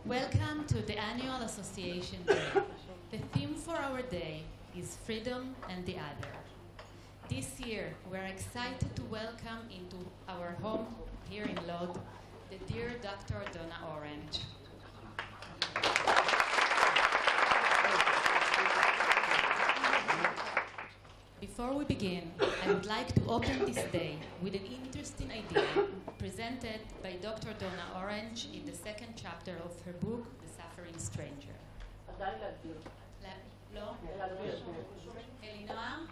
Welcome to the annual association day. The theme for our day is freedom and the other. This year, we're excited to welcome into our home here in Lod the dear Dr. Donna Orange. Before we begin, I would like to open this day with an interesting idea presented by Dr. Donna Orange in the second chapter of her book, The Suffering Stranger. לא? אלינוער?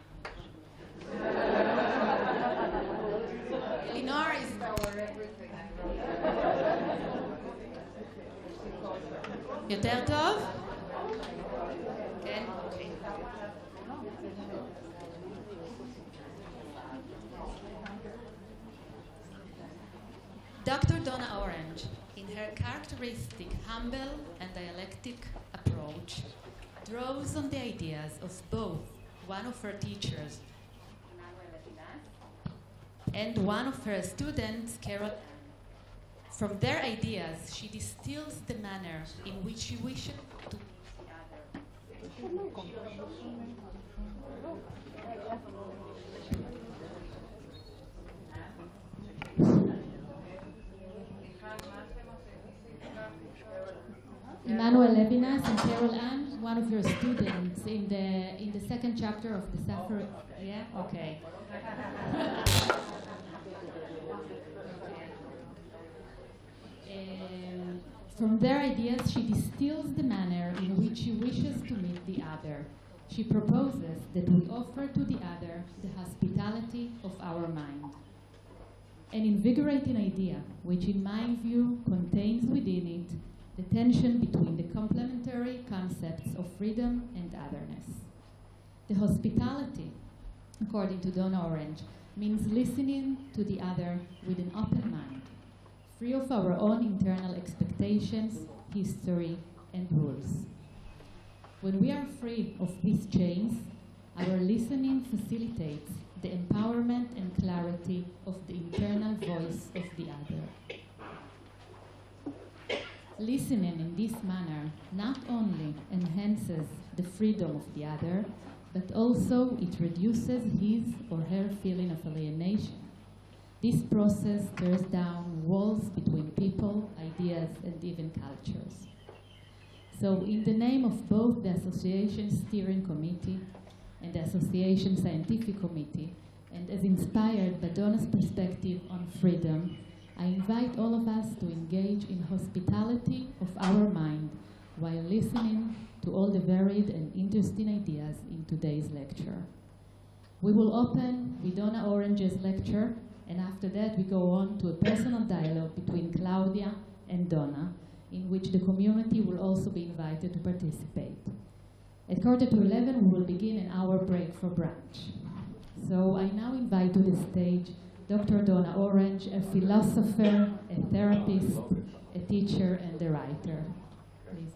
אלינוער is יותר טוב? כן? אוקיי. Dr. Donna Orange, in her characteristic, humble and dialectic approach, draws on the ideas of both one of her teachers and one of her students, Carol. From their ideas, she distills the manner in which she wishes to Emmanuel Levinas and Carol Ann, one of your students in the second chapter of the Suffering. Yeah? Okay. From their ideas, she distills the manner in which she wishes to meet the other. She proposes that we offer to the other the hospitality of our mind. An invigorating idea, which in my view contains within it the tension between the complementary concepts of freedom and otherness. The hospitality, according to Donna Orange, means listening to the other with an open mind, free of our own internal expectations, history, and rules. When we are free of these chains, our listening facilitates the empowerment and clarity of the internal voice of the other. Listening in this manner not only enhances the freedom of the other, but also it reduces his or her feeling of alienation. This process tears down walls between people, ideas, and even cultures. So in the name of both the Association Steering Committee and the Association Scientific Committee, and as inspired by Donna's perspective on freedom, I invite all of us to engage in hospitality of our mind while listening to all the varied and interesting ideas in today's lecture. We will open with Donna Orange's lecture, and after that we go on to a personal dialogue between Claudia and Donna, in which the community will also be invited to participate. At 11:15 we will begin an hour break for brunch. So I now invite to the stage Dr. Donna Orange, a philosopher, a therapist, a teacher, and a writer. Please.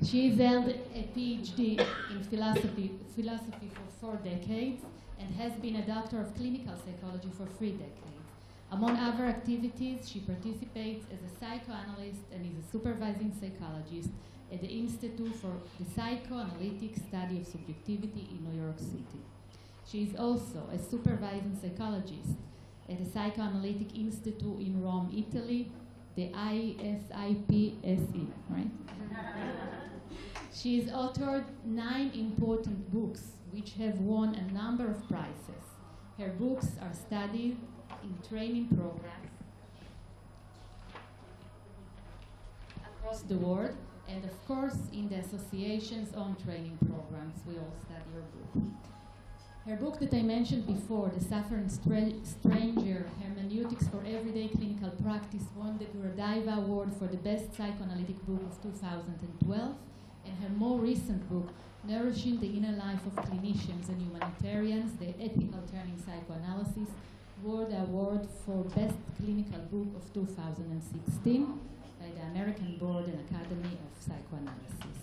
She's held a PhD in philosophy for 4 decades and has been a doctor of clinical psychology for 3 decades. Among other activities, she participates as a psychoanalyst and is a supervising psychologist at the Institute for the Psychoanalytic Study of Subjectivity in New York City. She is also a supervising psychologist at the Psychoanalytic Institute in Rome, Italy, the ISIPSE, right? She has authored 9 important books which have won a number of prizes. Her books are studied in training programs across the world, and of course in the association's own training programs. We all study her book. Her book that I mentioned before, The Suffering Stranger, Hermeneutics for Everyday Clinical Practice, won the Gurudeva Award for the Best Psychoanalytic Book of 2012, and her more recent book, Nourishing the Inner Life of Clinicians and Humanitarians, The Ethical Turning Psychoanalysis, won the award for Best Clinical Book of 2016 by the American Board and Academy of Psychoanalysis.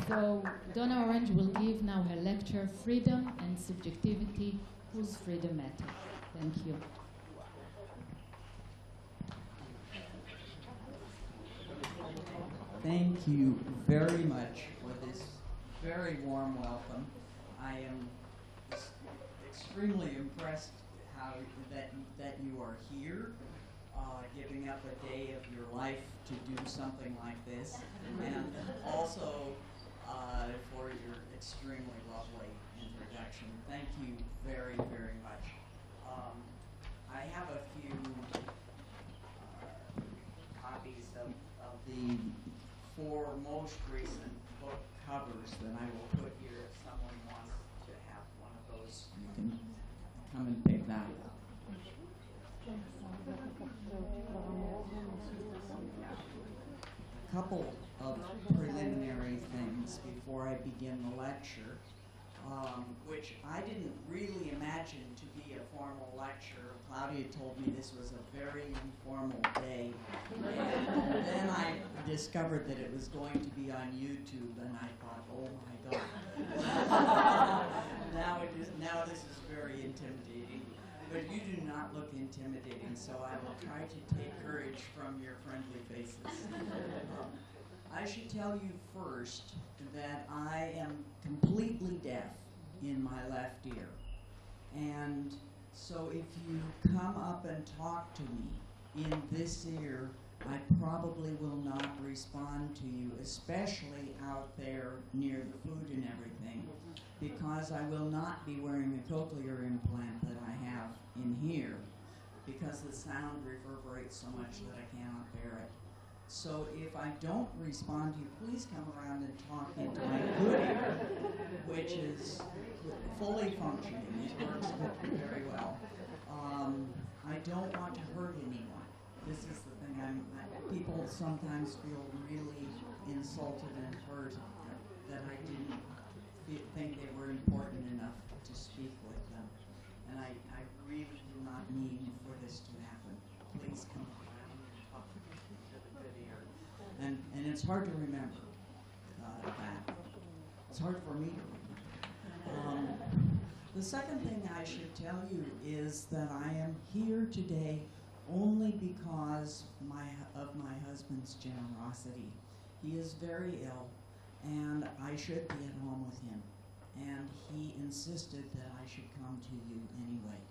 So Donna Orange will give now her lecture, Freedom and Subjectivity, Whose Freedom Matters. Thank you. Thank you very much for this very warm welcome. I am extremely impressed that you are here, giving up a day of your life to do something like this, and also for your extremely lovely introduction. Thank you very, very much. I have a few copies of the 4 most recent book covers that I will put here. If someone wants to have one of those, you can come and pick that up. A couple of preliminary things before I begin the lecture, which I didn't really imagine to be a formal lecture. Claudia told me this was a very informal day, and then I discovered that it was going to be on YouTube, and I thought, oh my God. Now this is very intimidating. But you do not look intimidating, so I will try to take courage from your friendly faces. I should tell you first that I am completely deaf in my left ear. And so if you come up and talk to me in this ear, I probably will not respond to you, especially out there near the food and everything, because I will not be wearing a cochlear implant that I have in here, because the sound reverberates so much that I cannot bear it. So if I don't respond to you, please come around and talk into my good ear, which is fully functioning. It works very well. I don't want to hurt anyone. This is the thing. People sometimes feel really insulted and hurt that I didn't think they were important enough to speak with them. And I really do not mean for this to happen. Please come around and talk to the good ear. And it's hard to remember that. It's hard for me to remember. The second thing I should tell you is that I am here today only because of my husband's generosity. He is very ill, and I should be at home with him. And he insisted that I should come to you anyway.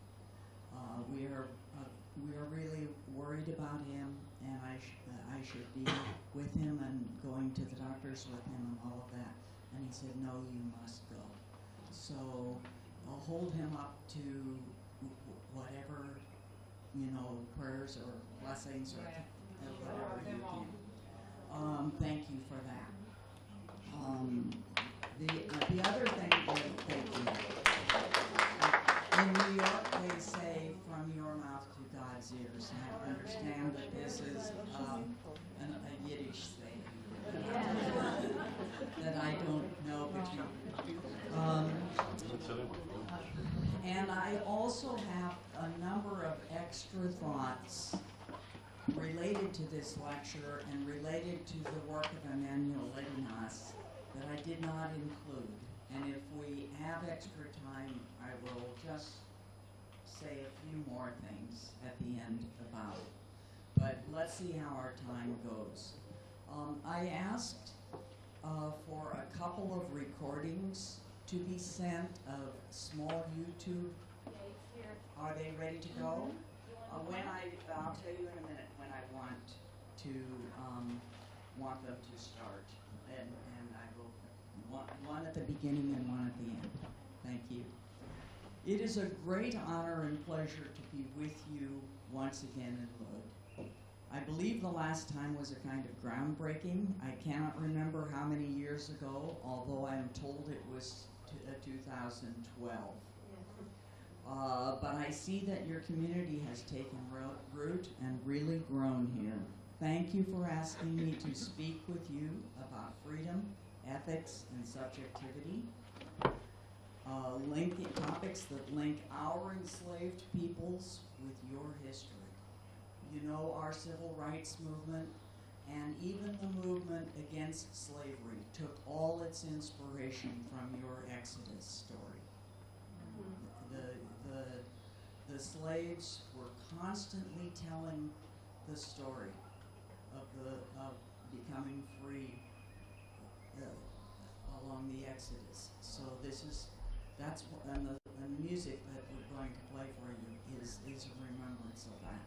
We are really worried about him, and I should be with him and going to the doctors with him and all of that. And he said, no, you must go. So I'll hold him up to whatever, prayers or blessings or whatever you can. Thank you for that. The other thing that in New York they say from your mouth to God's ears. I understand that this is a Yiddish saying that I don't know, but you. And I also have a number of extra thoughts related to this lecture and related to the work of Emmanuel Levinas that I did not include. And if we have extra time, I will just say a few more things at the end about it. But let's see how our time goes. I asked for a couple of recordings to be sent of small YouTube. Are they ready to go? I'll tell you in a minute when I want them to start, and I will one at the beginning and one at the end. Thank you. It is a great honor and pleasure to be with you once again in Lod. I believe the last time was a kind of groundbreaking. I cannot remember how many years ago, although I'm told it was 2012. But I see that your community has taken root and really grown here. Thank you for asking me to speak with you about freedom ethics and subjectivity, topics that link our enslaved peoples with your history. You know, our civil rights movement and even the movement against slavery took all its inspiration from your Exodus story. The slaves were constantly telling the story of becoming free along the Exodus. So and the music that we're going to play for you is a remembrance of that.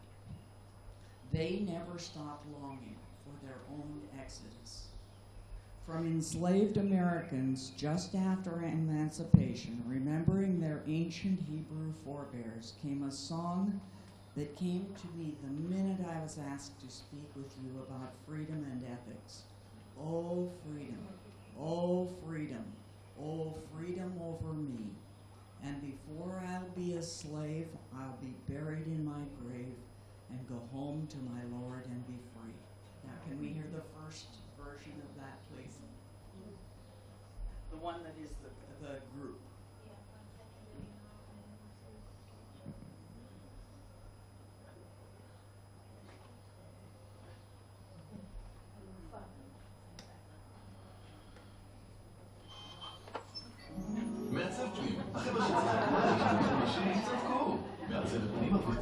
They never stopped longing for their own Exodus. From enslaved Americans just after emancipation, remembering their ancient Hebrew forebears, came a song that came to me the minute I was asked to speak with you about freedom and ethics. Oh, freedom, oh, freedom, oh, freedom over me. And before I'll be a slave, I'll be buried in my grave and go home to my Lord and be free. Now, can we hear the first version of that, please? The one that is the group. מעצב פנים, החבר'ה שצריכים צדקו, מעצב פנים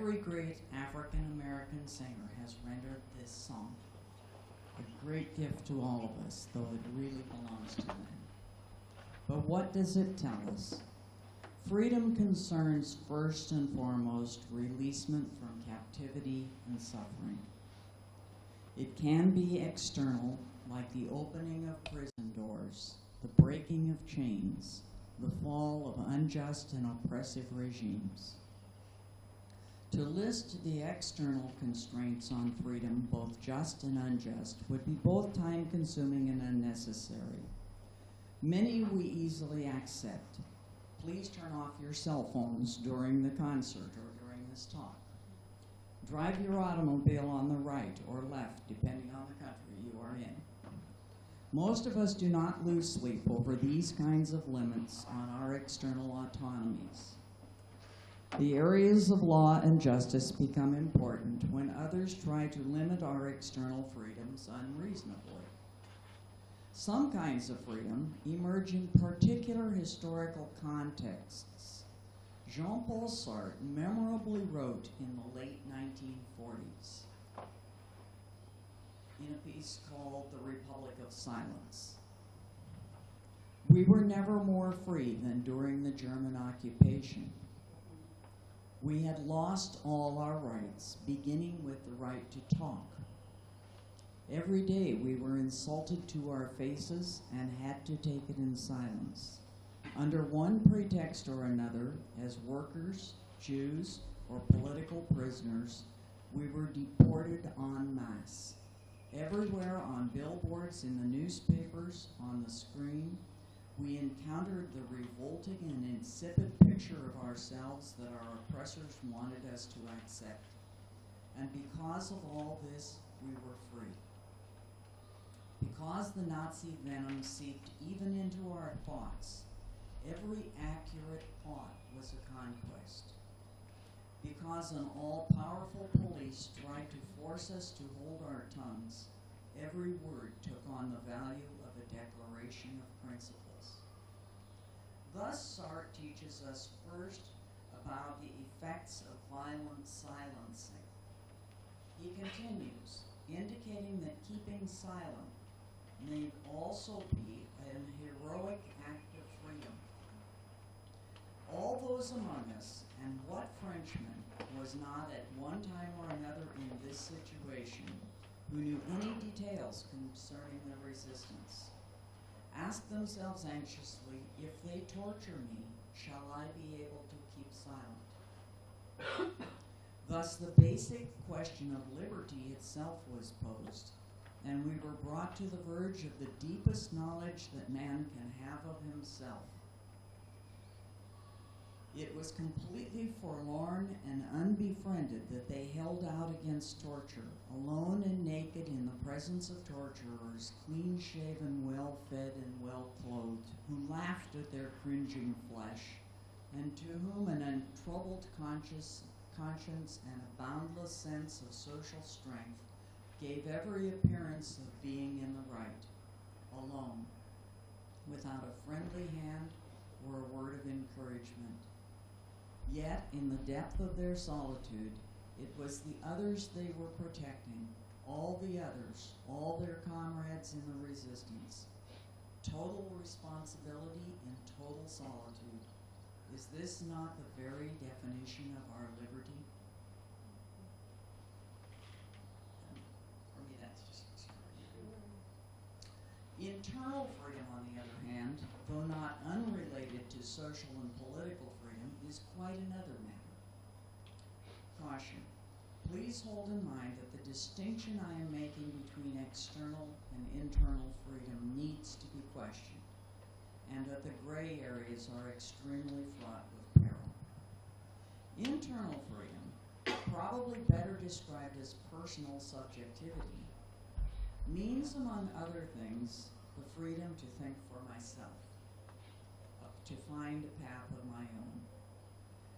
Every great African-American singer has rendered this song. a great gift to all of us, though it really belongs to them. But what does it tell us? Freedom concerns first and foremost releasement from captivity and suffering. It can be external, like the opening of prison doors, the breaking of chains, the fall of unjust and oppressive regimes. To list the external constraints on freedom, both just and unjust, would be both time-consuming and unnecessary. Many we easily accept. Please turn off your cell phones during the concert or during this talk. Drive your automobile on the right or left, depending on the country you are in. Most of us do not lose sleep over these kinds of limits on our external autonomies. The areas of law and justice become important when others try to limit our external freedoms unreasonably. Some kinds of freedom emerge in particular historical contexts. Jean-Paul Sartre memorably wrote in the late 1940s in a piece called The Republic of Silence. We were never more free than during the German occupation. We had lost all our rights, beginning with the right to talk. Every day we were insulted to our faces and had to take it in silence. Under one pretext or another, as workers, Jews, or political prisoners, we were deported en masse. Everywhere on billboards, in the newspapers, on the screen, we encountered the revolting and insipid picture of ourselves that our oppressors wanted us to accept. And because of all this, we were free. Because the Nazi venom seeped even into our thoughts, every accurate thought was a conquest. Because an all-powerful police tried to force us to hold our tongues, every word took on the value of a declaration of principles. Thus, Sartre teaches us first about the effects of violent silencing. He continues, indicating that keeping silent may also be an heroic act of freedom. All those among us, and what Frenchman was not at one time or another in this situation, who knew any details concerning the resistance, ask themselves anxiously, if they torture me, shall I be able to keep silent? Thus, the basic question of liberty itself was posed, and we were brought to the verge of the deepest knowledge that man can have of himself. It was completely forlorn and unbefriended that they held out against torture, alone and naked in the presence of torturers, clean-shaven, well-fed, and well-clothed, who laughed at their cringing flesh, and to whom an untroubled conscience and a boundless sense of social strength gave every appearance of being in the right, alone, without a friendly hand or a word of encouragement. Yet, in the depth of their solitude, it was the others they were protecting, all the others, all their comrades in the resistance. Total responsibility in total solitude. Is this not the very definition of our liberty? For me, that's just extraordinary. Internal freedom, on the other hand, though not unrelated to social and political freedom, is quite another matter. Caution. Please hold in mind that the distinction I am making between external and internal freedom needs to be questioned, and that the gray areas are extremely fraught with peril. Internal freedom, probably better described as personal subjectivity, means, among other things, the freedom to think for myself, to find a path of my own.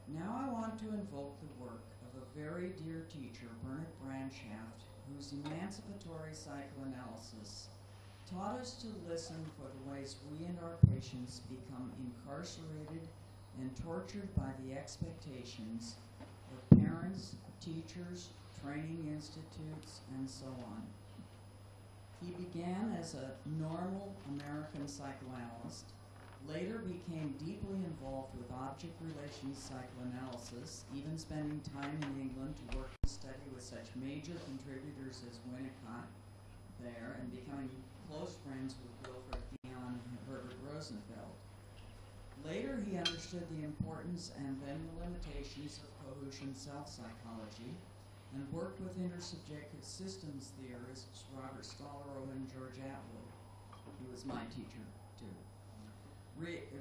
Now I want to invoke the work of a very dear teacher, Bernard Brandschaft, whose emancipatory psychoanalysis taught us to listen for the ways we and our patients become incarcerated and tortured by the expectations of parents, teachers, training institutes, and so on. He began as a normal American psychoanalyst, later became deeply involved with object relations psychoanalysis, even spending time in England to work and study with such major contributors as Winnicott there, and becoming close friends with Wilfred Dion and Herbert Rosenfeld. Later, he understood the importance and then the limitations of Caucasian self-psychology and worked with intersubjective systems theorists Robert Stollerow and George Atwood. He was my teacher, too.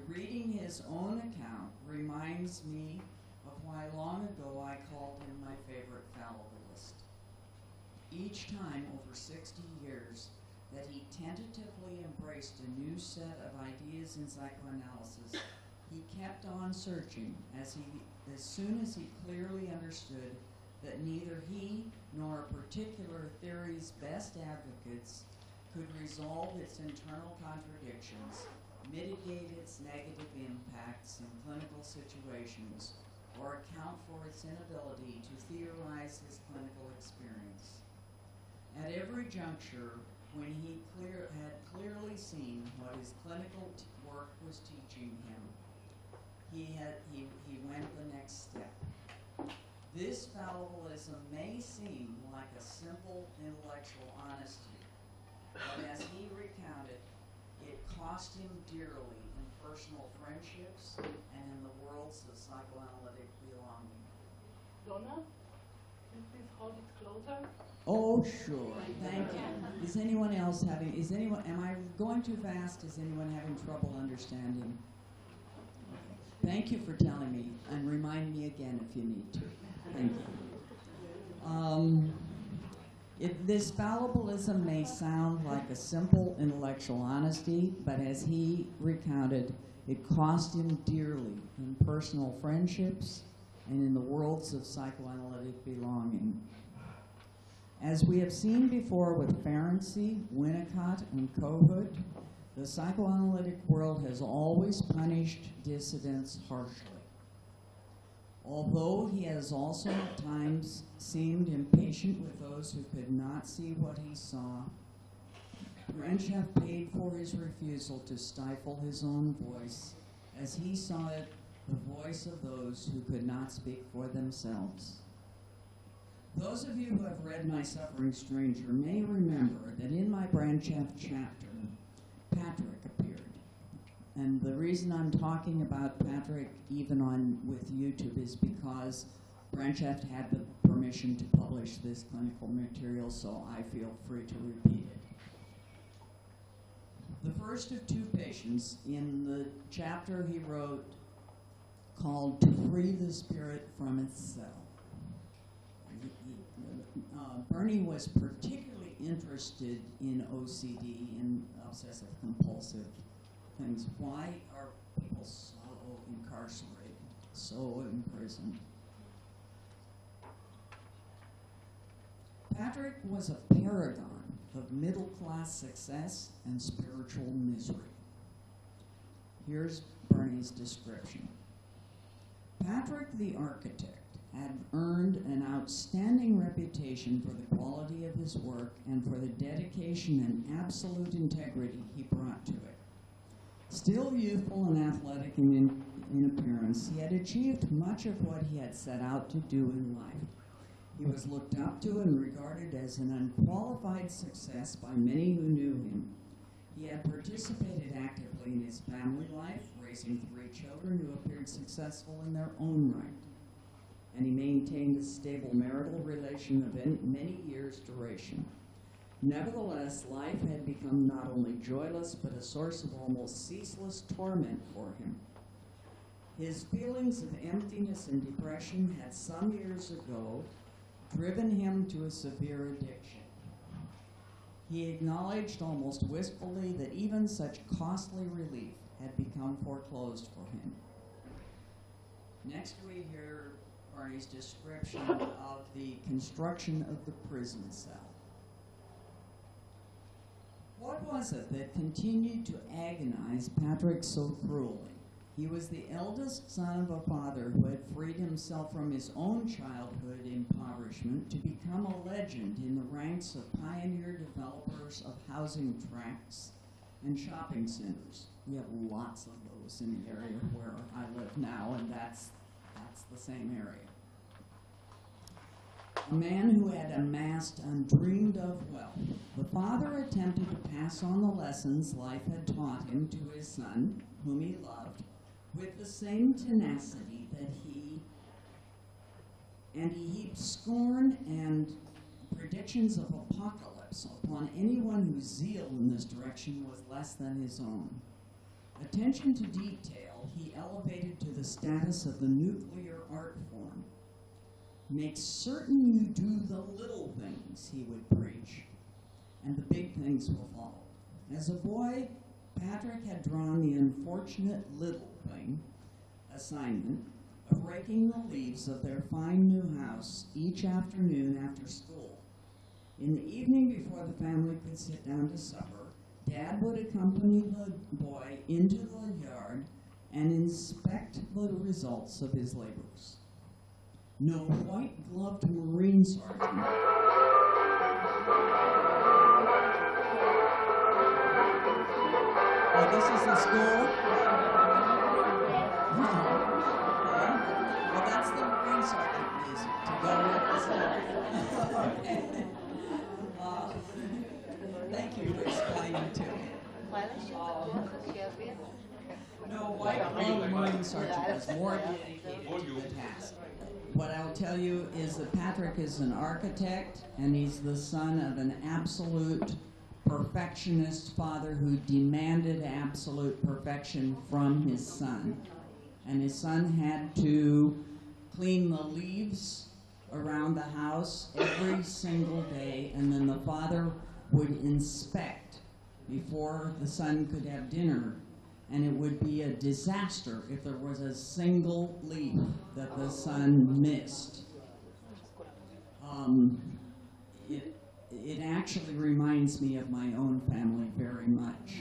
Reading his own account reminds me of why long ago I called him my favorite fallibilist. Each time over 60 years that he tentatively embraced a new set of ideas in psychoanalysis, he kept on searching as soon as he clearly understood that neither he nor a particular theory's best advocates could resolve its internal contradictions, mitigate its negative impacts in clinical situations, or account for its inability to theorize his clinical experience. At every juncture, when he had clearly seen what his clinical work was teaching him, he went the next step. This fallibilism may seem like a simple intellectual honesty, but as he recounted, it cost him dearly in personal friendships and in the worlds of psychoanalytic belonging. Donna, can you please hold it closer? Oh, sure. Thank you. Is anyone else am I going too fast? Is anyone having trouble understanding? Thank you for telling me, and remind me again if you need to. Thank you. This fallibilism may sound like a simple intellectual honesty, but as he recounted, it cost him dearly in personal friendships and in the worlds of psychoanalytic belonging. As we have seen before with Ferenczi, Winnicott, and Kohut, the psychoanalytic world has always punished dissidents harshly. Although he has also at times seemed impatient with those who could not see what he saw, Brezhnev paid for his refusal to stifle his own voice, as he saw it, the voice of those who could not speak for themselves. Those of you who have read My Suffering Stranger may remember that in my Brezhnev chapter, Patrick appeared. And the reason I'm talking about Patrick even with YouTube is because Brezhnev had the permission to publish this clinical material, so I feel free to repeat it. The first of two patients in the chapter he wrote called To Free the Spirit from Its Cell. Bernie was particularly interested in OCD, in obsessive compulsive things. Why are people so incarcerated, so imprisoned? Patrick was a paragon of middle-class success and spiritual misery. Here's Bernie's description. Patrick the architect had earned an outstanding reputation for the quality of his work and for the dedication and absolute integrity he brought to it. Still youthful and athletic in appearance, he had achieved much of what he had set out to do in life. He was looked up to and regarded as an unqualified success by many who knew him. He had participated actively in his family life, raising 3 children who appeared successful in their own right. And he maintained a stable marital relation of many years' duration. Nevertheless, life had become not only joyless, but a source of almost ceaseless torment for him. His feelings of emptiness and depression had some years ago driven him to a severe addiction. He acknowledged almost wistfully that even such costly relief had become foreclosed for him. Next we hear Barney's description of the construction of the prison cell. What was it that continued to agonize Patrick so cruelly? He was the eldest son of a father who had freed himself from his own childhood impoverishment to become a legend in the ranks of pioneer developers of housing tracts and shopping centers. We have lots of those in the area where I live now, and that's the same area. A man who had amassed undreamed of wealth. The father attempted to pass on the lessons life had taught him to his son, whom he loved, with the same tenacity that he heaped scorn and predictions of apocalypse upon anyone whose zeal in this direction was less than his own. Attention to detail he elevated to the status of the nuclear art form. Make certain you do the little things, he would preach, and the big things will follow. As a boy, Patrick had drawn the unfortunate little thing assignment of raking the leaves of their fine new house each afternoon after school. In the evening before the family could sit down to supper, Dad would accompany the boy into the yard and inspect the results of his labors. No white-gloved Marine sergeant oh, this is the school? Well, that's the Marine sergeant music to go with the school. Okay. Thank you for explaining to me. No, white-gloved Marine sergeant is more dedicated to the task. What I'll tell you is that Patrick is an architect, and he's the son of an absolute perfectionist father who demanded absolute perfection from his son. And his son had to clean the leaves around the house every single day, and then the father would inspect before the son could have dinner. And it would be a disaster if there was a single leaf that the son missed. It actually reminds me of my own family very much.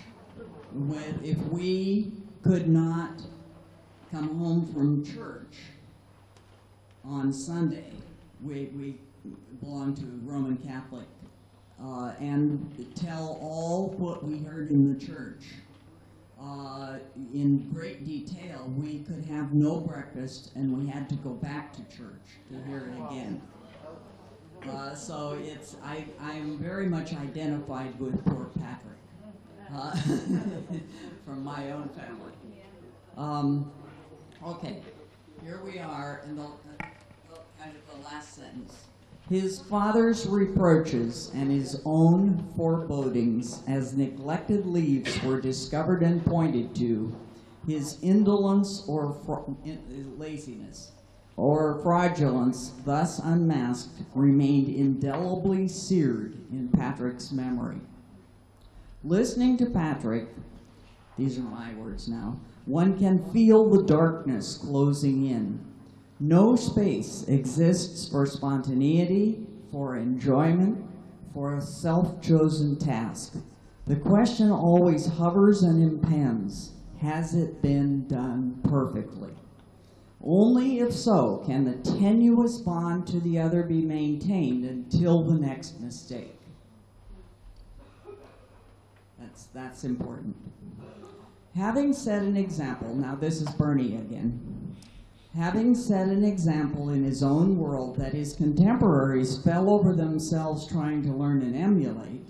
If we could not come home from church on Sunday, we belong to Roman Catholic, and tell all what we heard in the church. In great detail, we could have no breakfast, and we had to go back to church to hear it again. So I'm very much identified with poor Patrick from my own family. Okay, here we are in the kind of the last sentence. His father's reproaches and his own forebodings as neglected leaves were discovered and pointed to, his indolence or laziness or fraudulence thus unmasked remained indelibly seared in Patrick's memory. Listening to Patrick, these are my words now, one can feel the darkness closing in. No space exists for spontaneity, for enjoyment, for a self-chosen task. The question always hovers and impends, has it been done perfectly? Only if so can the tenuous bond to the other be maintained until the next mistake. That's important. Having set an example, now this is Bernie again. Having set an example in his own world that his contemporaries fell over themselves trying to learn and emulate,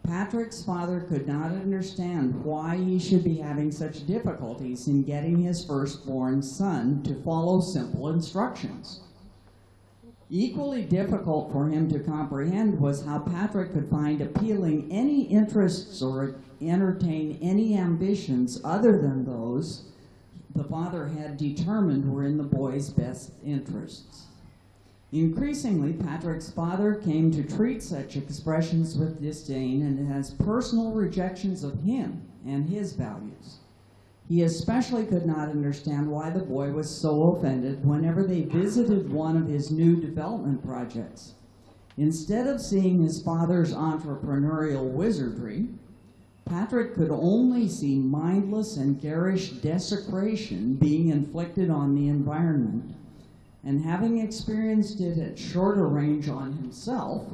Patrick's father could not understand why he should be having such difficulties in getting his firstborn son to follow simple instructions. Equally difficult for him to comprehend was how Patrick could find appealing any interests or entertain any ambitions other than those the father had determined were in the boy's best interests. Increasingly, Patrick's father came to treat such expressions with disdain and as personal rejections of him and his values. He especially could not understand why the boy was so offended whenever they visited one of his new development projects. Instead of seeing his father's entrepreneurial wizardry, Patrick could only see mindless and garish desecration being inflicted on the environment. And having experienced it at shorter range on himself,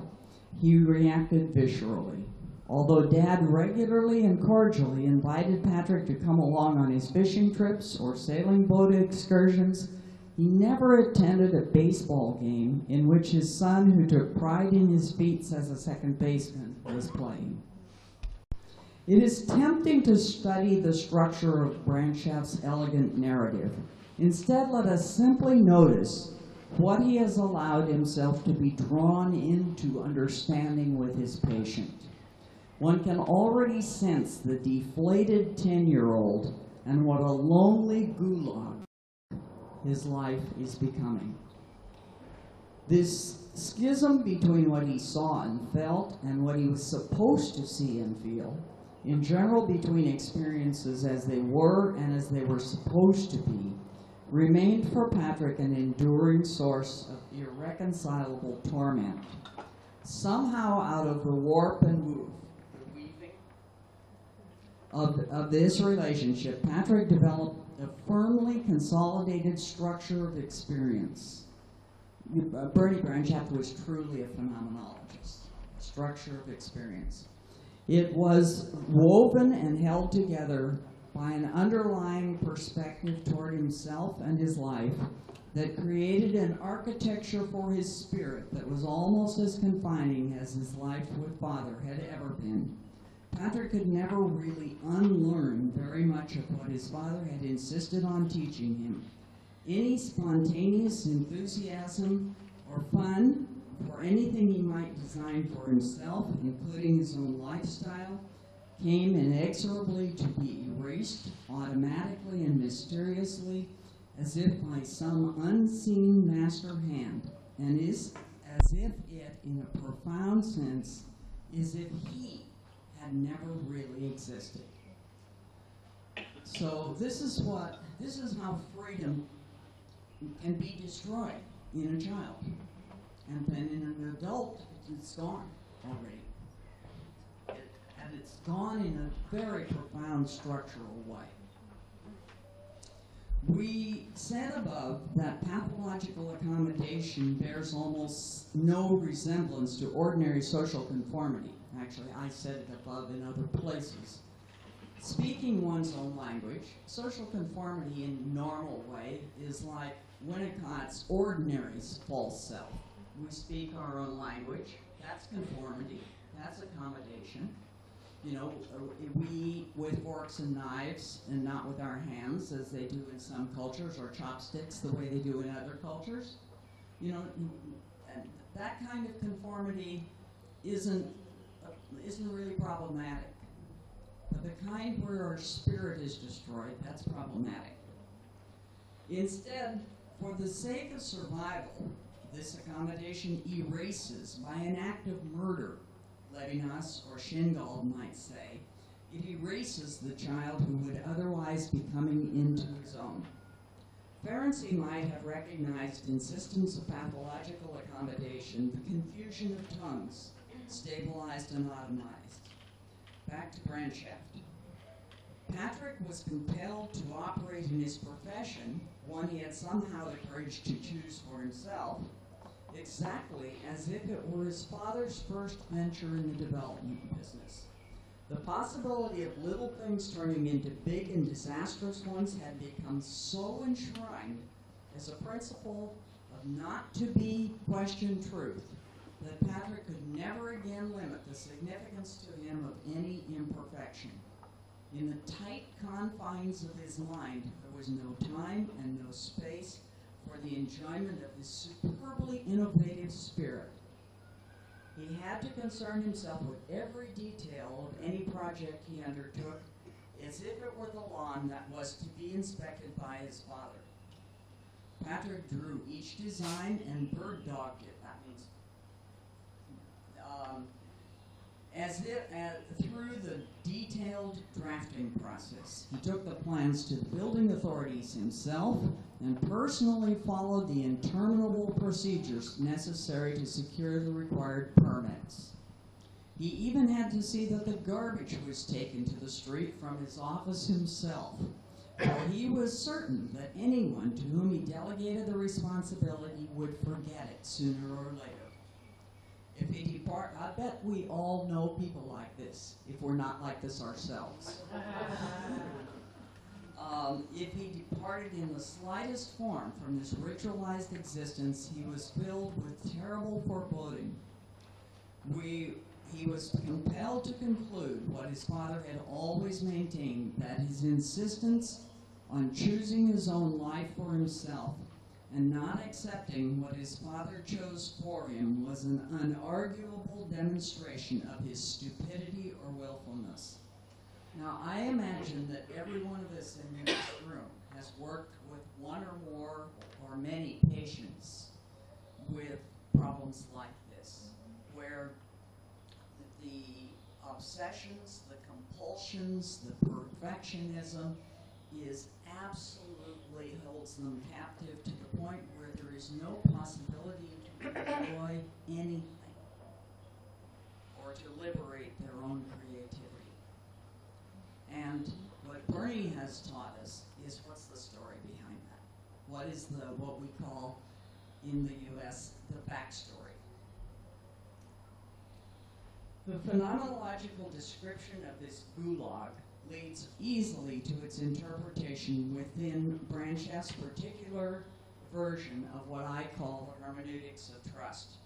he reacted viscerally. Although Dad regularly and cordially invited Patrick to come along on his fishing trips or sailing boat excursions, he never attended a baseball game in which his son, who took pride in his feats as a second baseman, was playing. It is tempting to study the structure of Brancheff's elegant narrative. Instead, let us simply notice what he has allowed himself to be drawn into understanding with his patient. One can already sense the deflated 10-year-old and what a lonely gulag his life is becoming. This schism between what he saw and felt and what he was supposed to see and feel, in general between experiences as they were and as they were supposed to be, remained for Patrick an enduring source of irreconcilable torment. Somehow out of the warp and woof, the weaving of this relationship, Patrick developed a firmly consolidated structure of experience. Bernie Brancheff was truly a phenomenologist, a structure of experience. It was woven and held together by an underlying perspective toward himself and his life that created an architecture for his spirit that was almost as confining as his life with Father had ever been. Patrick could never really unlearn very much of what his father had insisted on teaching him. Any spontaneous enthusiasm or fun for anything he might design for himself, including his own lifestyle, came inexorably to be erased automatically and mysteriously as if by some unseen master hand, and is as if it, in a profound sense, is if he had never really existed. So this is how freedom can be destroyed in a child. And then in an adult, it's gone already. And it's gone in a very profound structural way. We said above that pathological accommodation bears almost no resemblance to ordinary social conformity. Actually, I said it above in other places. Speaking one's own language, social conformity in a normal way is like Winnicott's ordinary's false self. We speak our own language, that's conformity, that's accommodation. You know, we eat with forks and knives and not with our hands as they do in some cultures, or chopsticks the way they do in other cultures. You know, that kind of conformity isn't really problematic. But the kind where our spirit is destroyed, that's problematic. Instead, for the sake of survival, this accommodation erases, by an act of murder, Levinas or Shingold might say, it erases the child who would otherwise be coming into his own. Ferenczi might have recognized in systems of pathological accommodation the confusion of tongues, stabilized and automized. Back to Brancheff. Patrick was compelled to operate in his profession, one he had somehow the courage to choose for himself, exactly as if it were his father's first venture in the development business. The possibility of little things turning into big and disastrous ones had become so enshrined as a principle of not to be questioned truth that Patrick could never again limit the significance to him of any imperfection. In the tight confines of his mind, there was no time and no space for the enjoyment of his superbly innovative spirit. He had to concern himself with every detail of any project he undertook as if it were the lawn that was to be inspected by his father. Patrick drew each design and bird-dogged it. That means through the detailed drafting process. He took the plans to the building authorities himself and personally followed the interminable procedures necessary to secure the required permits. He even had to see that the garbage was taken to the street from his office himself, for he was certain that anyone to whom he delegated the responsibility would forget it sooner or later. If he depart, I bet we all know people like this, if we're not like this ourselves. If he departed in the slightest form from this ritualized existence, he was filled with terrible foreboding. He was compelled to conclude what his father had always maintained, that his insistence on choosing his own life for himself and not accepting what his father chose for him was an unarguable demonstration of his stupidity or willfulness. Now, I imagine that every one of us in this room has worked with one or more or many patients with problems like this, where the obsessions, the compulsions, the perfectionism is absolutely holds them captive to the point where there is no possibility to enjoy anything or to liberate their own creativity. And what Bernie has taught us is what's the story behind that? What is what we call in the U.S. the backstory? The phenomenological description of this gulag leads easily to its interpretation within Brancheff's particular version of what I call the hermeneutics of trust.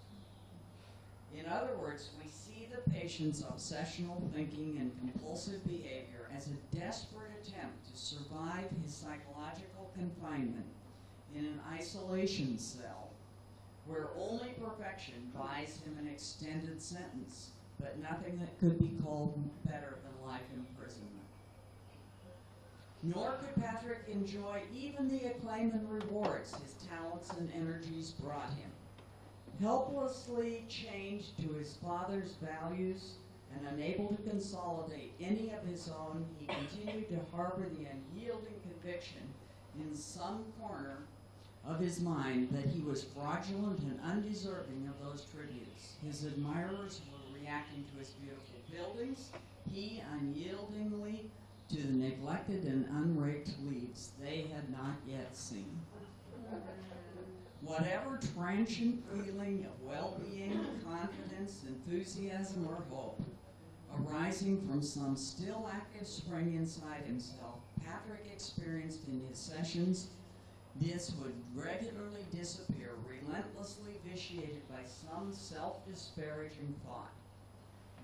In other words, we see the patient's obsessional thinking and compulsive behavior as a desperate attempt to survive his psychological confinement in an isolation cell where only perfection buys him an extended sentence, but nothing that could be called better than life imprisonment. Nor could Patrick enjoy even the acclaim and rewards his talents and energies brought him. Helplessly chained to his father's values and unable to consolidate any of his own, he continued to harbor the unyielding conviction in some corner of his mind that he was fraudulent and undeserving of those tributes. His admirers were reacting to his beautiful buildings, he unyieldingly to the neglected and unraked leaves they had not yet seen. Whatever transient feeling of well-being, confidence, enthusiasm, or hope arising from some still active spring inside himself, Patrick experienced in his sessions, this would regularly disappear, relentlessly vitiated by some self-disparaging thought.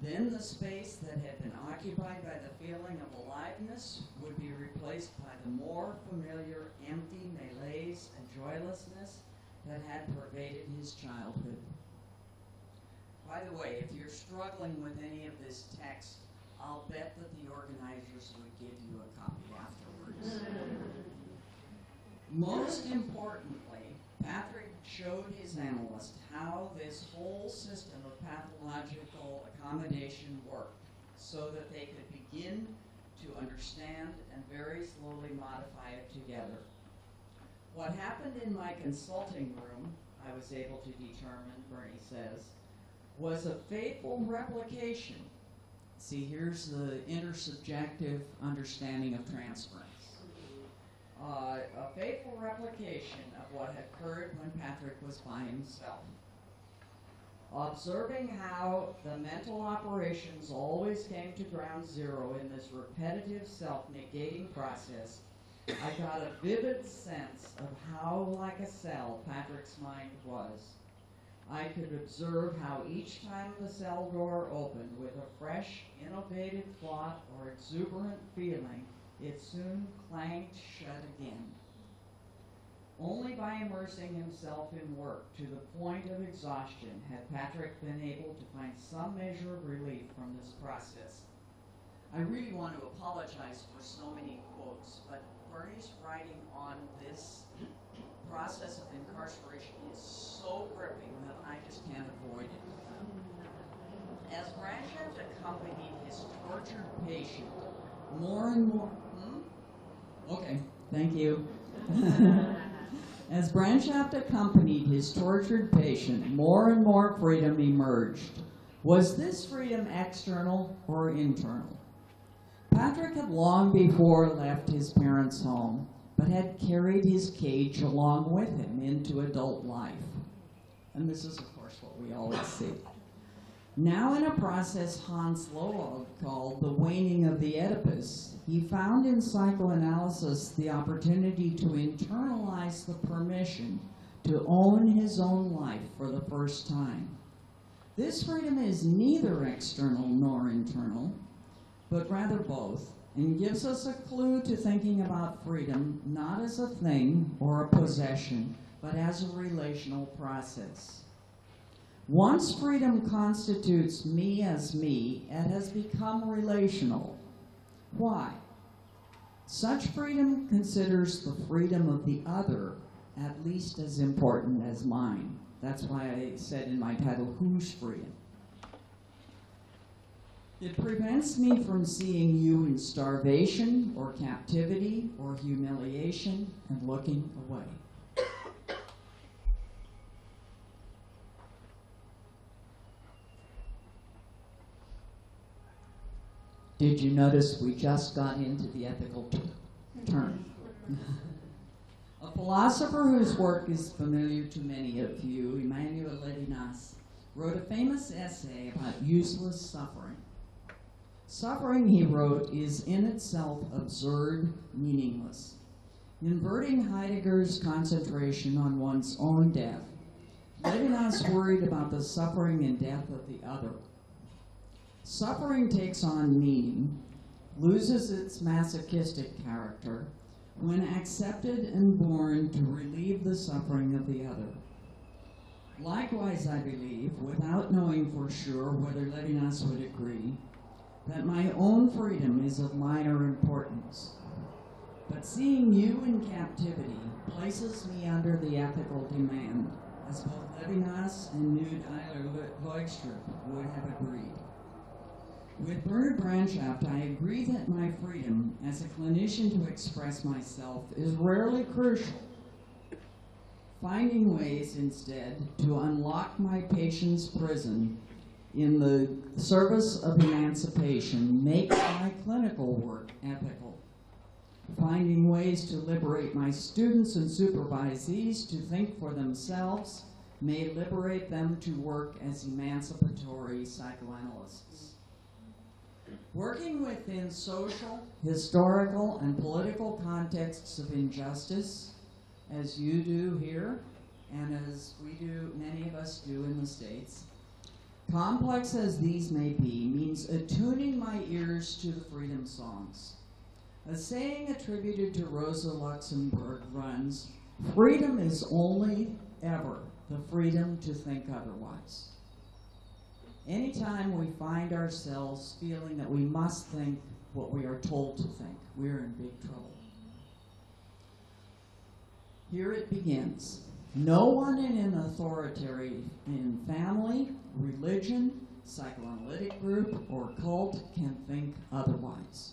Then the space that had been occupied by the feeling of aliveness would be replaced by the more familiar empty malaise and joylessness that had pervaded his childhood. By the way, if you're struggling with any of this text, I'll bet that the organizers would give you a copy afterwards. Most importantly, Patrick showed his analyst how this whole system of pathological accommodation worked so that they could begin to understand and very slowly modify it together. What happened in my consulting room, I was able to determine, Bernie says, was a faithful replication. See, here's the intersubjective understanding of transference. A faithful replication of what had occurred when Patrick was by himself. Observing how the mental operations always came to ground zero in this repetitive self-negating process, I got a vivid sense of how like a cell Patrick's mind was. I could observe how each time the cell door opened with a fresh, innovative thought or exuberant feeling, it soon clanged shut again. Only by immersing himself in work to the point of exhaustion had Patrick been able to find some measure of relief from this process. I really want to apologize for so many quotes, but Bernie's writing on this process of incarceration is so gripping that I just can't avoid it. As Branchett accompanied his tortured patient, more and more... Okay, thank you. As Branchett accompanied his tortured patient, more and more freedom emerged. Was this freedom external or internal? Patrick had long before left his parents' home, but had carried his cage along with him into adult life. And this is, of course, what we always see. Now in a process Hans Loeb called the waning of the Oedipus, he found in psychoanalysis the opportunity to internalize the permission to own his own life for the first time. This freedom is neither external nor internal, but rather both, and gives us a clue to thinking about freedom not as a thing or a possession, but as a relational process. Once freedom constitutes me as me, it has become relational. Why? Such freedom considers the freedom of the other at least as important as mine. That's why I said in my title, whose freedom? It prevents me from seeing you in starvation or captivity or humiliation and looking away. Did you notice we just got into the ethical turn? A philosopher whose work is familiar to many of you, Emmanuel Levinas, wrote a famous essay about useless suffering. Suffering, he wrote, is in itself absurd, meaningless. Inverting Heidegger's concentration on one's own death, Levinas worried about the suffering and death of the other. Suffering takes on meaning, loses its masochistic character, when accepted and born to relieve the suffering of the other. Likewise, I believe, without knowing for sure whether Levinas would agree, that my own freedom is of minor importance. But seeing you in captivity places me under the ethical demand, as both Levinas and Knud Eiler-Leugstrup would have agreed. With Bernard Brandschaft, I agree that my freedom as a clinician to express myself is rarely crucial. Finding ways instead to unlock my patient's prison in the service of emancipation makes my clinical work ethical. Finding ways to liberate my students and supervisees to think for themselves may liberate them to work as emancipatory psychoanalysts. Working within social, historical, and political contexts of injustice, as you do here, and as we do, many of us do in the States, complex as these may be, means attuning my ears to the freedom songs. A saying attributed to Rosa Luxemburg runs, "Freedom is only ever the freedom to think otherwise." Anytime we find ourselves feeling that we must think what we are told to think, we're in big trouble. Here it begins. No one in an authoritarian family, religion, psychoanalytic group, or cult can think otherwise.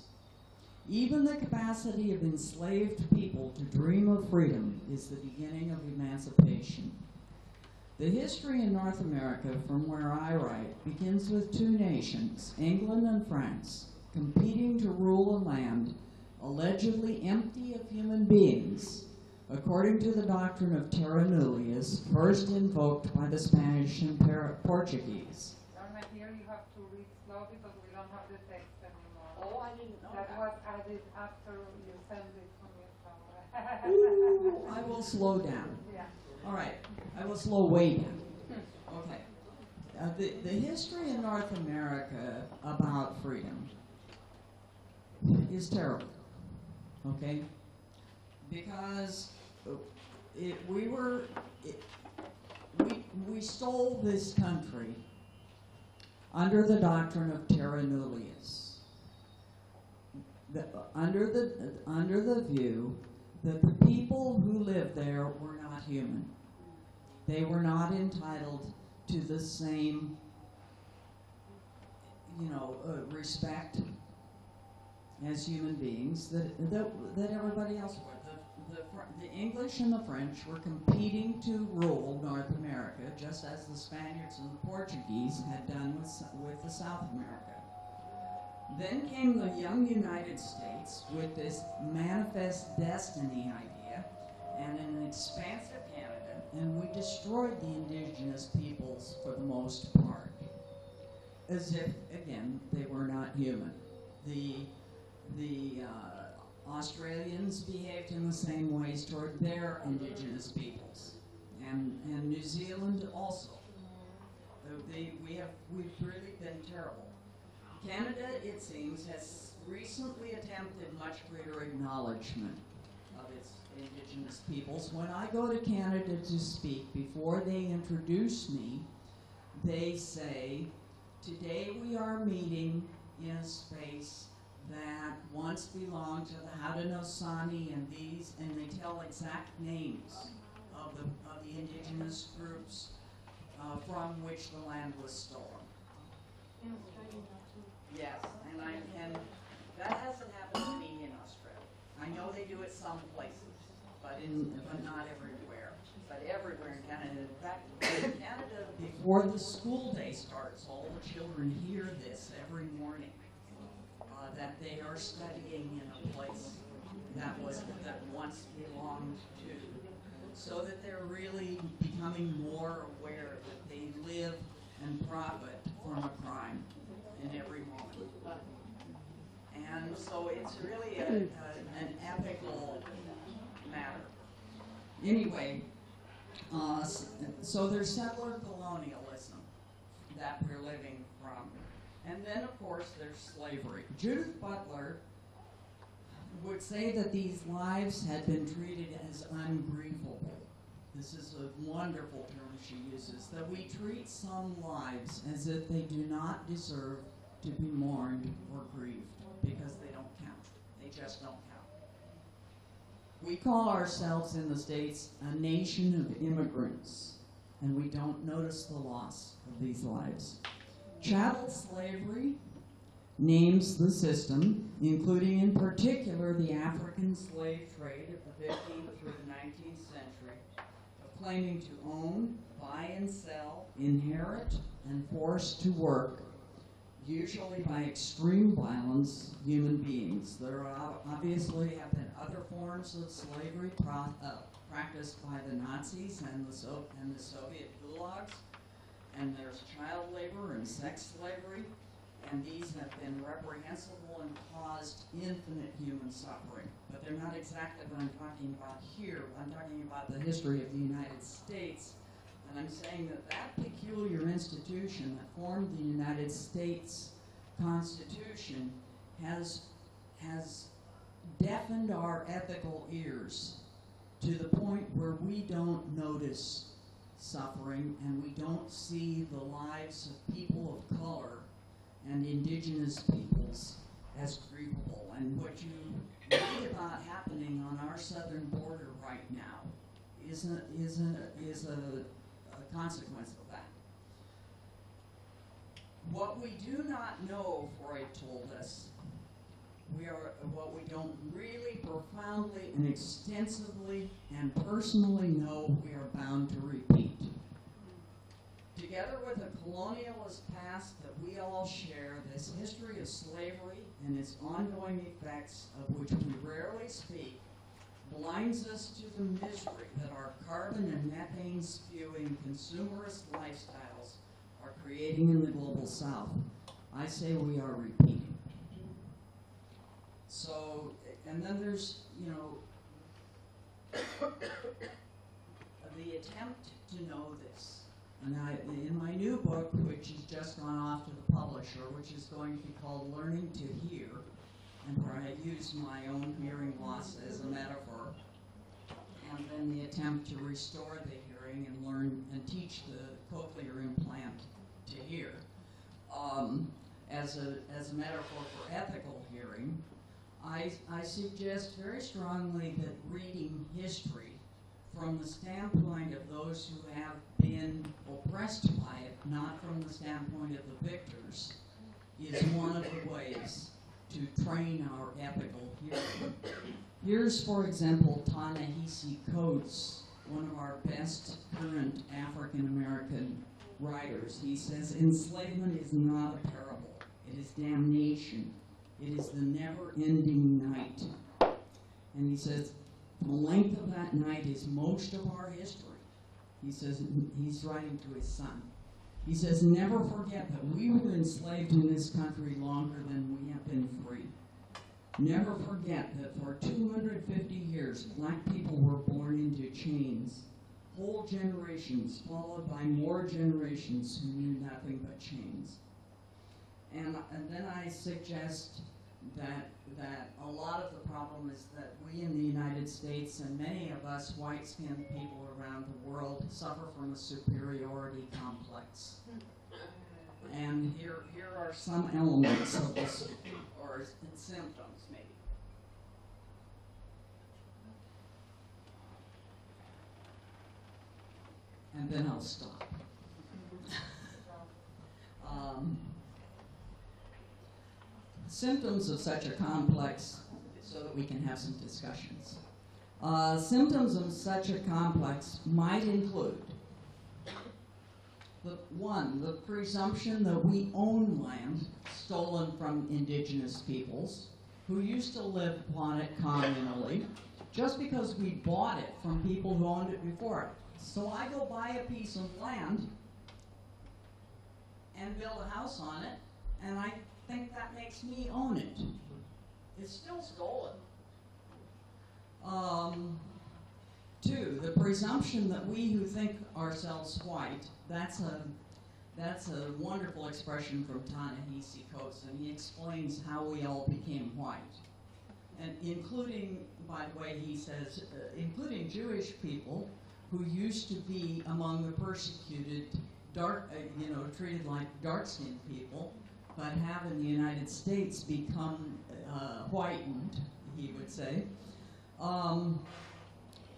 Even the capacity of enslaved people to dream of freedom is the beginning of emancipation. The history in North America, from where I write, begins with two nations, England and France, competing to rule a land allegedly empty of human beings, according to the doctrine of terra nullius, first invoked by the Spanish and Portuguese. Donna, here you have to read slow because we don't have the text anymore. Oh, I didn't know That that. was added after you sent it from your phone. Ooh, I will slow down. Yeah. All right, I will slow way down. Okay. The history in North America about freedom is terrible, okay? Because we stole this country under the doctrine of terra nullius, under the view that the people who lived there were not human. They were not entitled to the same, respect as human beings that everybody else would. the English and the French were competing to rule North America, just as the Spaniards and the Portuguese had done with the South America. Then came the young United States with this manifest destiny idea and an expansive Canada, and we destroyed the indigenous peoples for the most part, as if, again, they were not human. The Australians behaved in the same ways toward their indigenous peoples, and New Zealand also. We've really been terrible. Canada, it seems, has recently attempted much greater acknowledgement of its indigenous peoples. When I go to Canada to speak, before they introduce me, they say, today we are meeting in a space that once belonged to the Haudenosaunee and these, and they tell exact names of the indigenous groups from which the land was stolen. In Australia now too. Yes, and that hasn't happened to me in Australia. I know they do it some places, but not everywhere. But everywhere in Canada. In fact, in Canada, before the school day starts, all the children hear this every morning. That they are studying in a place that once belonged to, so that they're really becoming more aware that they live and profit from a crime in every moment. And so it's really an ethical matter. Anyway, so there's settler colonialism that we're living from. And then, of course, there's slavery. Judith Butler would say that these lives had been treated as ungrievable. This is a wonderful term she uses, that we treat some lives as if they do not deserve to be mourned or grieved because they don't count. They just don't count. We call ourselves in the States a nation of immigrants, and we don't notice the loss of these lives. Chattel slavery names the system, including in particular the African slave trade of the 15th through the 19th century, of claiming to own, buy and sell, inherit, and force to work, usually by extreme violence, human beings. There obviously have been other forms of slavery practiced by the Nazis and the Soviet gulags. And there's child labor and sex slavery, and these have been reprehensible and caused infinite human suffering. But they're not exactly what I'm talking about here. I'm talking about the history of the United States, and I'm saying that that peculiar institution that formed the United States Constitution has deafened our ethical ears to the point where we don't notice suffering, and we don't see the lives of people of color and indigenous peoples as grievable. And what you read about happening on our southern border right now is a consequence of that. What we do not know, Freud told us, what we don't really profoundly and extensively and personally know, we are bound to repeat. Together with a colonialist past that we all share, this history of slavery and its ongoing effects, of which we rarely speak, blinds us to the misery that our carbon and methane spewing consumerist lifestyles are creating in the global South. I say we are repeating. So, and then there's, the attempt to know this. And in my new book, which has just gone off to the publisher, which is going to be called Learning to Hear, and where I use my own hearing loss as a metaphor, and then the attempt to restore the hearing and learn and teach the cochlear implant to hear, as a metaphor for ethical hearing. I suggest very strongly that reading history from the standpoint of those who have been oppressed by it, not from the standpoint of the victors, is one of the ways to train our ethical hearing. Here's, for example, Ta-Nehisi Coates, one of our best current African-American writers. He says, enslavement is not a parable. It is damnation. It is the never-ending night. And he says, the length of that night is most of our history. He says, he's writing to his son. He says, never forget that we were enslaved in this country longer than we have been free. Never forget that for 250 years, black people were born into chains. Whole generations followed by more generations who knew nothing but chains. And then I suggest that a lot of the problem is that we in the United States and many of us white-skinned people around the world suffer from a superiority complex. And here are some elements of this, or symptoms maybe. And then I'll stop. Symptoms of such a complex, so that we can have some discussions. Symptoms of such a complex might include, the presumption that we own land stolen from indigenous peoples who used to live upon it communally, just because we bought it from people who owned it before it. So I go buy a piece of land and build a house on it, and I think that makes me own it. It's still stolen. 2, the presumption that we who think ourselves white, that's a wonderful expression from Ta-Nehisi Coates, and he explains how we all became white. And including, by the way, he says, including Jewish people who used to be among the persecuted, treated like dark-skinned people, but have in the United States become whitened, he would say.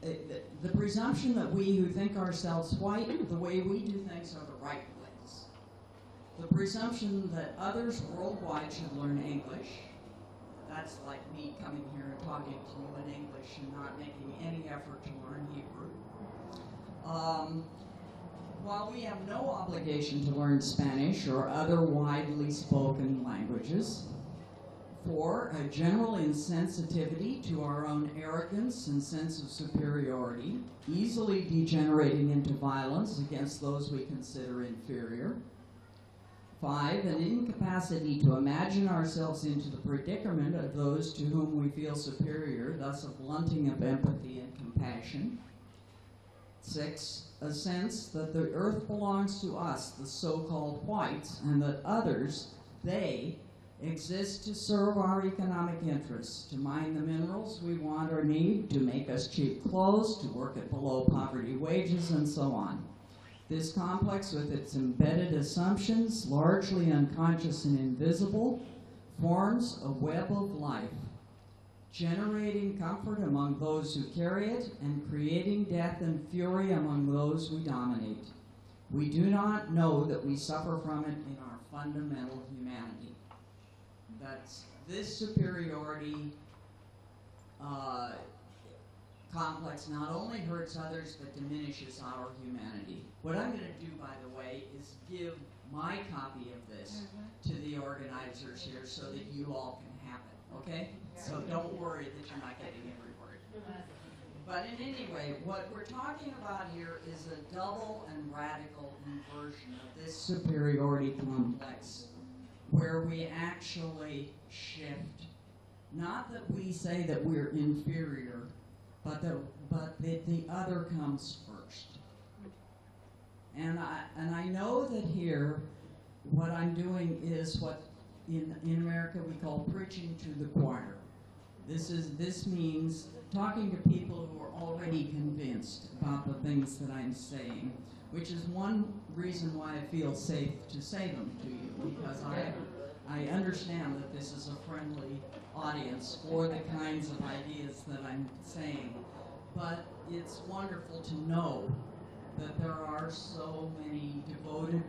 The presumption that we who think ourselves white, the way we do things are the right ways. The presumption that others worldwide should learn English. That's like me coming here and talking to you in English and not making any effort to learn Hebrew. While we have no obligation to learn Spanish or other widely spoken languages. 4, a general insensitivity to our own arrogance and sense of superiority, easily degenerating into violence against those we consider inferior. 5, an incapacity to imagine ourselves into the predicament of those to whom we feel superior, thus a blunting of empathy and compassion. 6, a sense that the earth belongs to us, the so-called whites, and that others, they, exist to serve our economic interests, to mine the minerals we want or need, to make us cheap clothes, to work at below poverty wages, and so on. This complex, with its embedded assumptions, largely unconscious and invisible, forms a web of life, generating comfort among those who carry it and creating death and fury among those we dominate. We do not know that we suffer from it in our fundamental humanity. That's this superiority complex not only hurts others but diminishes our humanity. What I'm going to do, by the way, is give my copy of this to the organizers here so that you all can have it, okay? So don't worry that you're not getting every word. But in any way, what we're talking about here is a double and radical inversion of this superiority complex, where we actually shift. Not that we say that we're inferior, but that the other comes first. And I know that here, what I'm doing is what in America we call preaching to the choir. This means talking to people who are already convinced about the things that I'm saying, which is one reason why I feel safe to say them to you, because I understand that this is a friendly audience for the kinds of ideas that I'm saying. But it's wonderful to know that there are so many devoted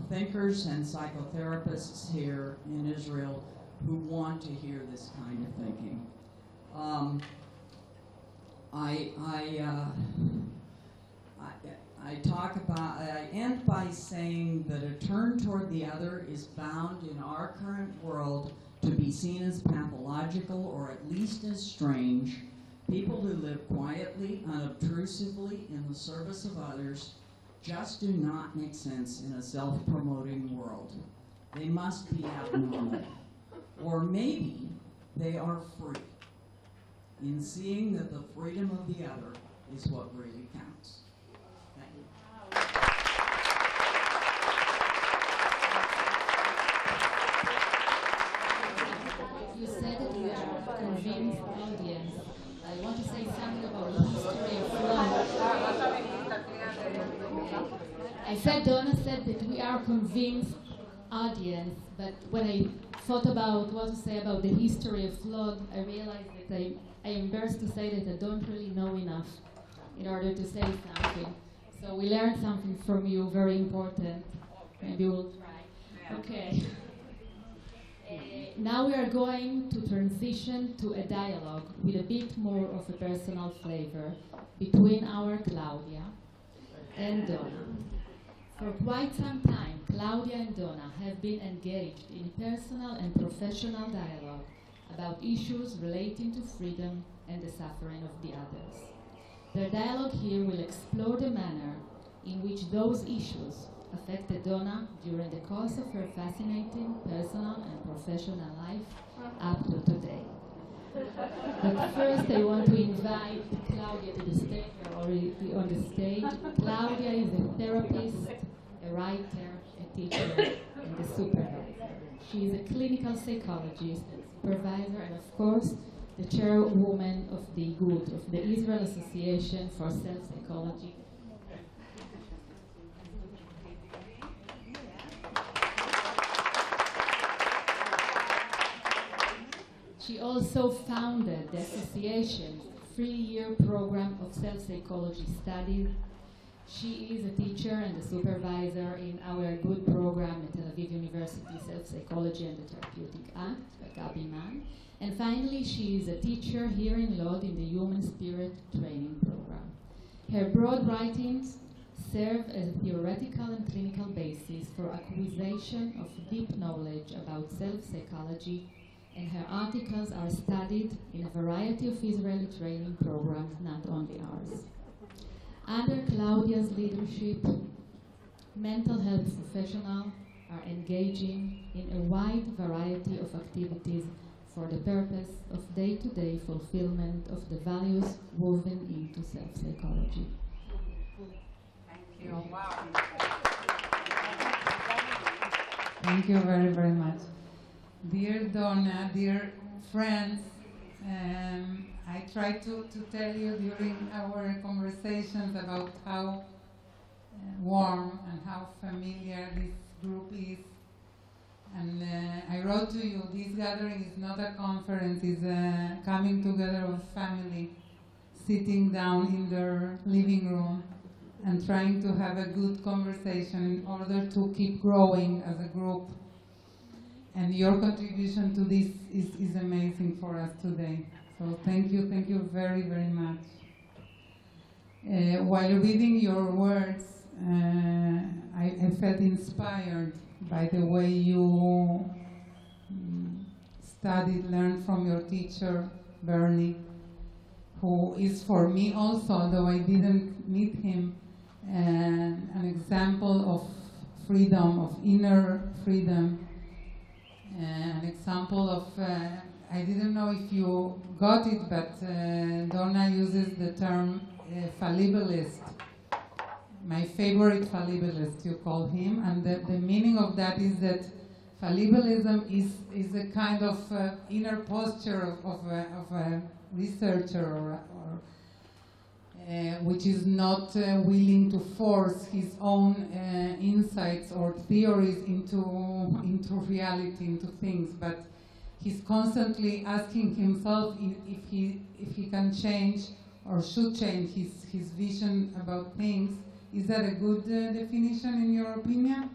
thinkers and psychotherapists here in Israel who want to hear this kind of thinking. I end by saying that a turn toward the other is bound in our current world to be seen as pathological or at least as strange. People who live quietly, unobtrusively in the service of others just do not make sense in a self-promoting world. They must be abnormal. Or maybe they are free in seeing that the freedom of the other is what really counts. Thank you. You said that you are a convinced audience. I want to say something about the history of flood. I said, Donna said that we are a convinced audience, but when I thought about what to say about the history of flood, I realized that I am embarrassed to say that I don't really know enough in order to say something. So we learned something from you, very important. Maybe we'll try. Okay. Now we are going to transition to a dialogue with a bit more of a personal flavor between our Claudia and Donna. For quite some time, Claudia and Donna have been engaged in personal and professional dialogue about issues relating to freedom and the suffering of the others. Their dialogue here will explore the manner in which those issues affected Donna during the course of her fascinating personal and professional life up to today. But first I want to invite Claudia to the stage. We're already on the stage. Claudia is a therapist, a writer, a teacher, and a supervisor. She is a clinical psychologist, supervisor, and of course, the chairwoman of the IGOD, of the Israel Association for Self-Psychology. She also founded the association's 3-year program of self-psychology studies. She is a teacher and a supervisor in our IGOD program at Tel Aviv University Self-Psychology and the Therapeutic Act, Gabi-Man. And finally, she is a teacher here in Lod in the Human Spirit Training Program. Her broad writings serve as a theoretical and clinical basis for acquisition of deep knowledge about self-psychology, and her articles are studied in a variety of Israeli training programs, not only ours. Under Claudia's leadership, mental health professionals are engaging in a wide variety of activities for the purpose of day-to-day fulfillment of the values woven into self-psychology. Thank you. Wow. Thank you very, very much. Dear Donna, dear friends, I tried to tell you during our conversations about how warm and how familiar this group is. And I wrote to you, this gathering is not a conference, it's a coming together of family, sitting down in their living room and trying to have a good conversation in order to keep growing as a group. And your contribution to this is amazing for us today. So thank you very, very much. While reading your words, I felt inspired by the way you studied, learned from your teacher, Bernie, who is for me also, although I didn't meet him, an example of freedom, of inner freedom, an example of, I didn't know if you got it, but Donna uses the term fallibilist. My favorite fallibilist, you call him, and the meaning of that is that fallibilism is a kind of inner posture of a researcher which is not willing to force his own insights or theories into reality, into things, but he's constantly asking himself if he can change or should change his vision about things. Is that a good definition in your opinion?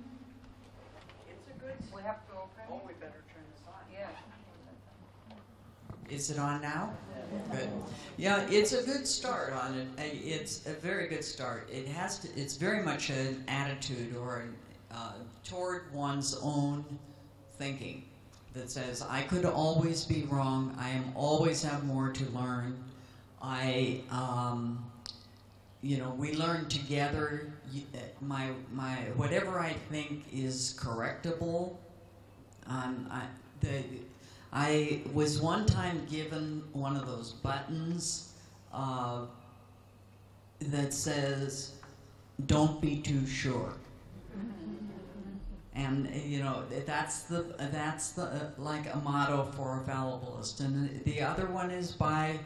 It's a good. We have to open. Oh, we better turn this on. Yeah. Is it on now? Good. Yeah, it's a good start on it. It's a very good start. It has to. It's very much an attitude or toward one's own thinking that says, I could always be wrong. I am always have more to learn. We learn together. My whatever I think is correctable. I was one time given one of those buttons that says, "Don't be too sure," and that's like a motto for a fallibilist. And the other one is by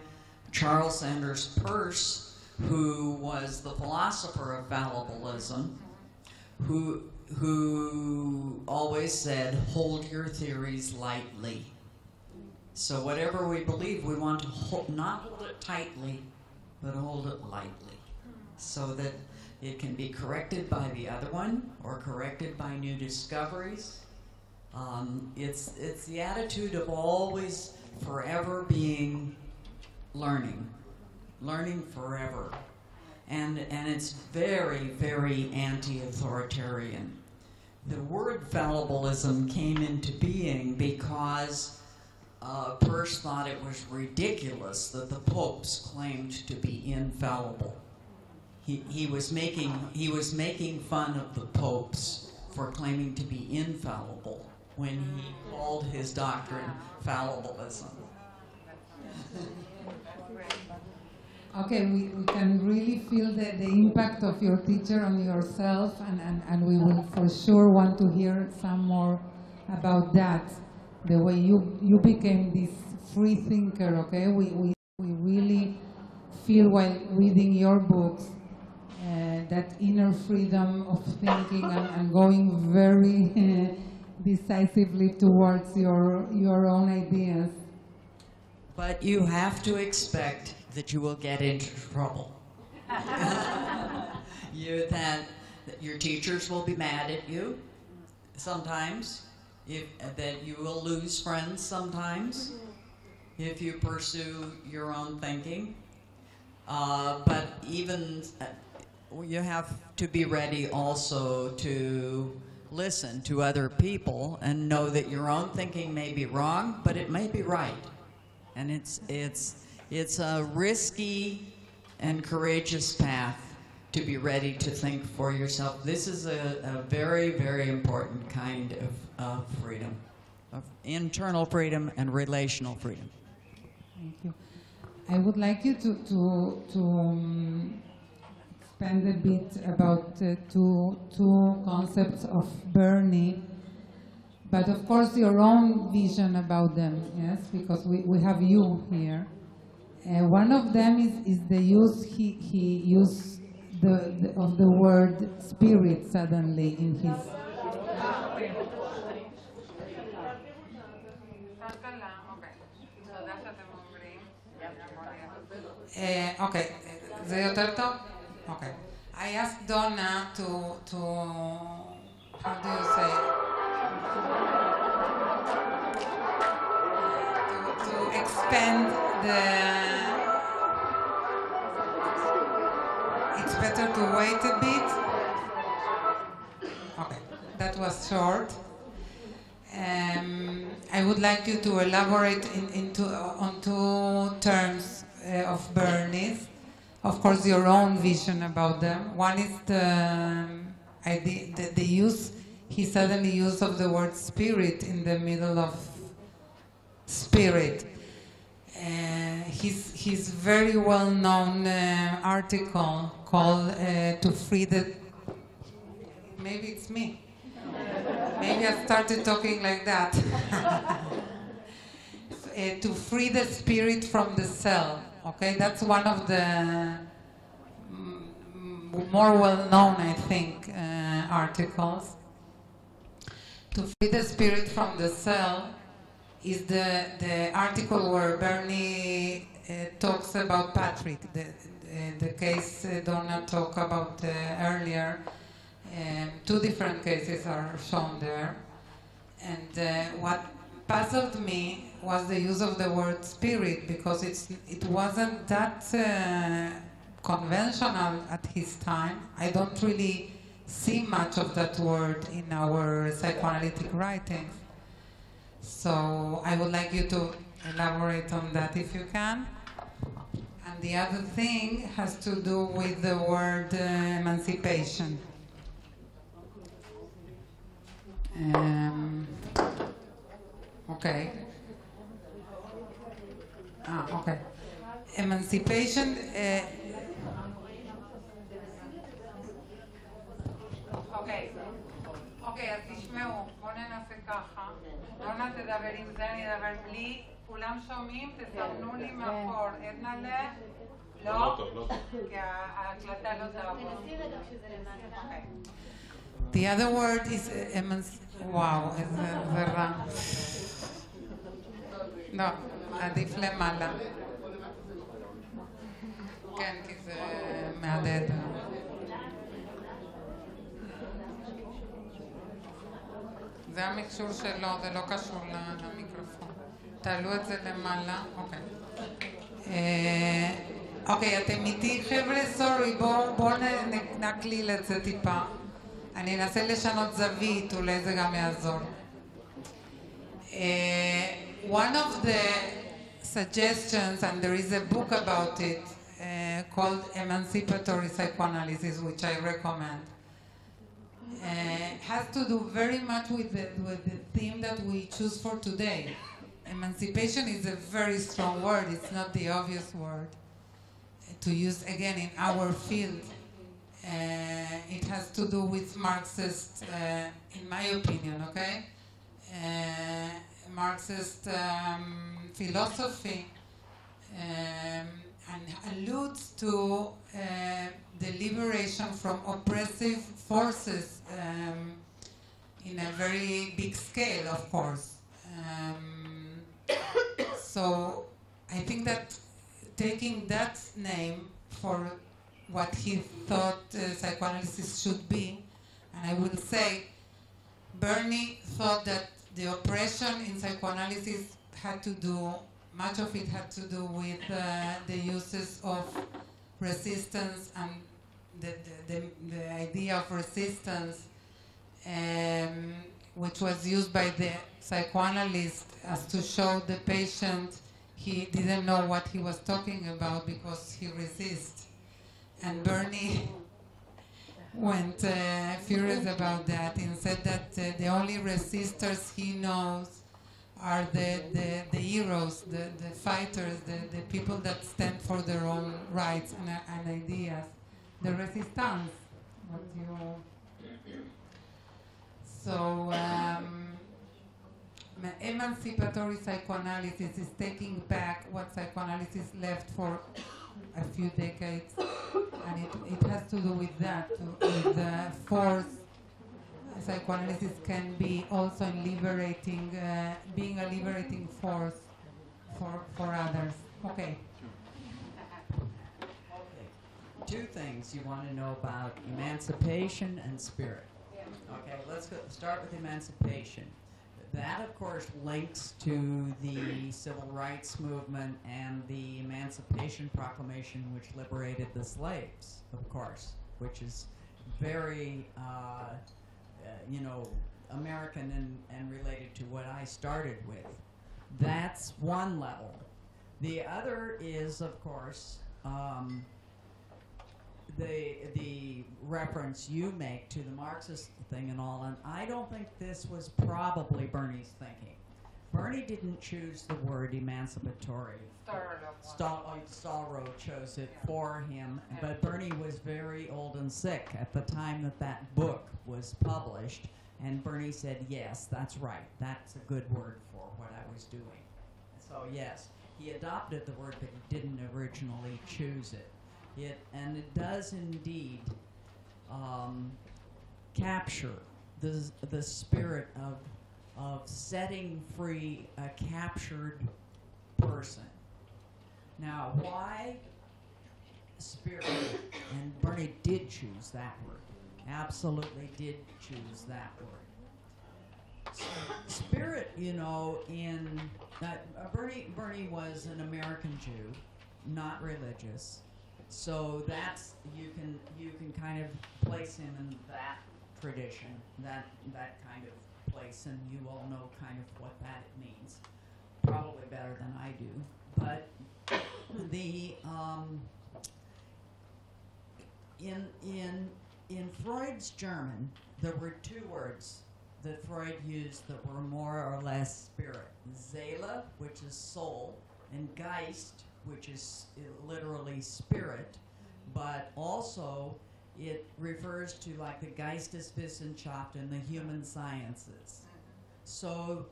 Charles Sanders Peirce, who was the philosopher of fallibilism, who always said, "Hold your theories lightly." So whatever we believe, we want to not hold it tightly, but hold it lightly, so that it can be corrected by the other one or corrected by new discoveries. It's the attitude of always, forever being learning forever, and it's very, very anti-authoritarian. The word fallibilism came into being because Peirce thought it was ridiculous that the popes claimed to be infallible. He was making fun of the popes for claiming to be infallible when he called his doctrine fallibilism. Okay, we can really feel the impact of your teacher on yourself, and we will for sure want to hear some more about that. The way you became this free thinker, okay? We really feel while reading your books that inner freedom of thinking and going very decisively towards your own ideas. But you have to expect that you will get into trouble. That your teachers will be mad at you sometimes. That you will lose friends sometimes if you pursue your own thinking. But even you have to be ready also to listen to other people and know that your own thinking may be wrong, but it may be right. And it's a risky and courageous path to be ready to think for yourself. This is a very, very important kind of freedom, of internal freedom and relational freedom. Thank you. I would like you to expand a bit about two concepts of Bernie, but of course your own vision about them, yes, because we have you here. One of them is the use he used of the word spirit suddenly in his. Okay, זה יותר טוב? Okay. I asked Donna to how do you say, to expand the. It's better to wait a bit. Okay, that was short. I would like you to elaborate on two terms of Bernie's. Of course, your own vision about them. One is the use, he suddenly used of the word spirit in the middle of spirit. His very well-known article called "To Free the." Maybe it's me. Maybe I started talking like that. To free the spirit from the cell. Okay, that's one of the more well-known, I think, articles. To free the spirit from the cell is the article where Bernie talks about Patrick, the case Donna talked about earlier. Two different cases are shown there. And what puzzled me was the use of the word spirit, because it wasn't that conventional at his time. I don't really see much of that word in our psychoanalytic writings. So I would like you to elaborate on that if you can. And the other thing has to do with the word emancipation. Okay. Okay. Emancipation. אוקיי, אז תשמעו, בואו ננסה ככה. דונה תדבר עם זה, אני אדבר בלי. כולם שומעים? תסמנו לי מאחור. עדנלה? לא? לא. כי ההקלטה לא תעבור. The other word is וואו, זה רע. לא, עדיף למעלה. כן, כי זה מהדהד. זה המכשור שלו, זה לא קשור למיקרופון. תעלו את זה למעלה. אוקיי, אתם איתי חבר'ה? סורי, בואו נקליל את זה טיפה. אני אנסה לשנות זווית, אולי זה גם יעזור. One of the suggestions, and there is a book about it, called Emancipatory Psychoanalysis, which I recommend, has to do very much with the theme that we choose for today. Emancipation is a very strong word. It's not the obvious word to use again in our field. It has to do with Marxist, in my opinion, okay? Marxist philosophy, and alludes to the liberation from oppressive forces in a very big scale, of course. So I think that taking that name for what he thought psychoanalysis should be, and I will say Bernie thought that the oppression in psychoanalysis had to do, much of it had to do with the uses of resistance and the idea of resistance, which was used by the psychoanalyst as to show the patient he didn't know what he was talking about because he resists. And Bernie went furious about that and said that the only resistors he knows are the heroes, the fighters, the people that stand for their own rights and ideas. The resistance. What you... So emancipatory psychoanalysis is taking back what psychoanalysis left for a few decades, and it has to do with that, with the force. Psychoanalysis can be also in liberating, being a liberating force for others. Okay. Two things you want to know about emancipation and spirit. Okay, let's start with emancipation. That, of course, links to the civil rights movement and the Emancipation Proclamation, which liberated the slaves, of course, which is very, American and related to what I started with. That's one level. The other is, of course, the reference you make to the Marxist thing and all, and I don't think this was probably Bernie's thinking. Bernie didn't choose the word emancipatory. Stallrow chose it for him, but Bernie was very old and sick at the time that book was published, and Bernie said, yes, that's right, that's a good word for what I was doing. So yes, he adopted the word, but he didn't originally choose it. And it does indeed capture the spirit of setting free a captured person. Now, why spirit? And Bernie did choose that word. Absolutely did choose that word. Spirit you know, Bernie was an American Jew, not religious, so that's you can kind of place him in that tradition, that kind of place, and you all know kind of what that means, probably better than I do. But the in Freud's German, there were two words that Freud used that were more or less spirit: Seele, which is soul, and Geist, which is literally spirit, but also it refers to like the Geisteswissenschaft and the human sciences. So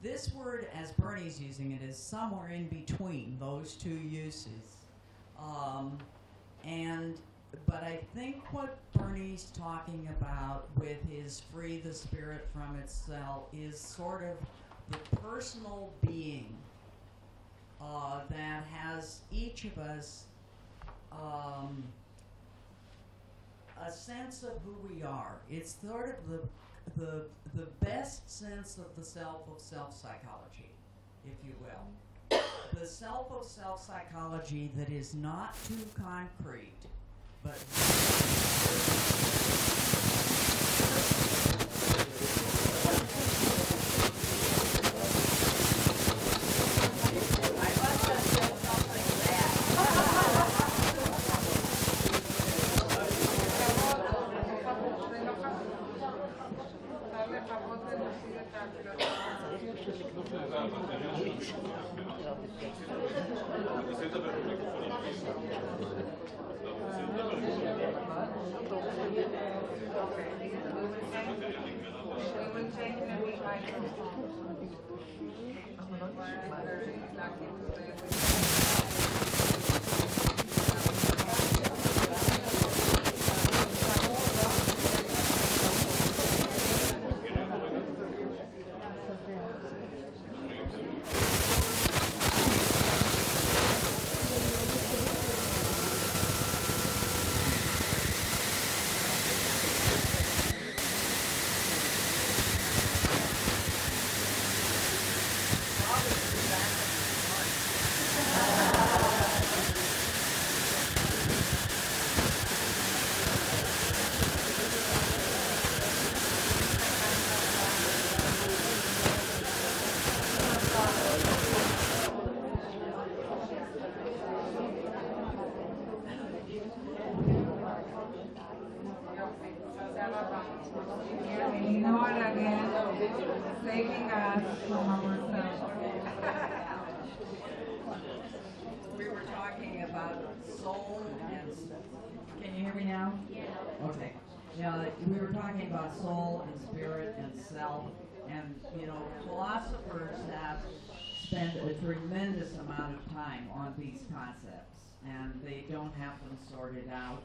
this word, as Bernie's using it, is somewhere in between those two uses. But I think what Bernie's talking about with his free the spirit from itself is sort of the personal being that has each of us a sense of who we are. It's sort of the best sense of the self of self-psychology, if you will. The self of self-psychology that is not too concrete, but saving us from ourselves. we were talking about soul and... Can you hear me now? Yeah. Okay. Yeah, we were talking about soul and spirit and self, and, you know, philosophers have spent a tremendous amount of time on these concepts, and they don't have them sorted out.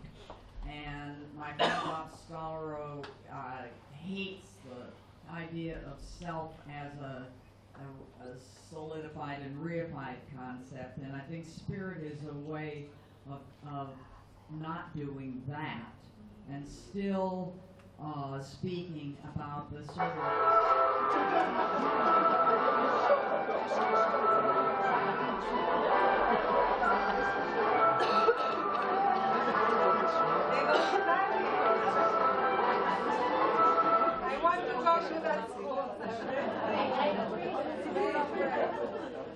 And my friend Bob Scalaro hates the idea of self as a solidified and reified concept, and I think spirit is a way of not doing that, and still speaking about the sort I want to go to that school.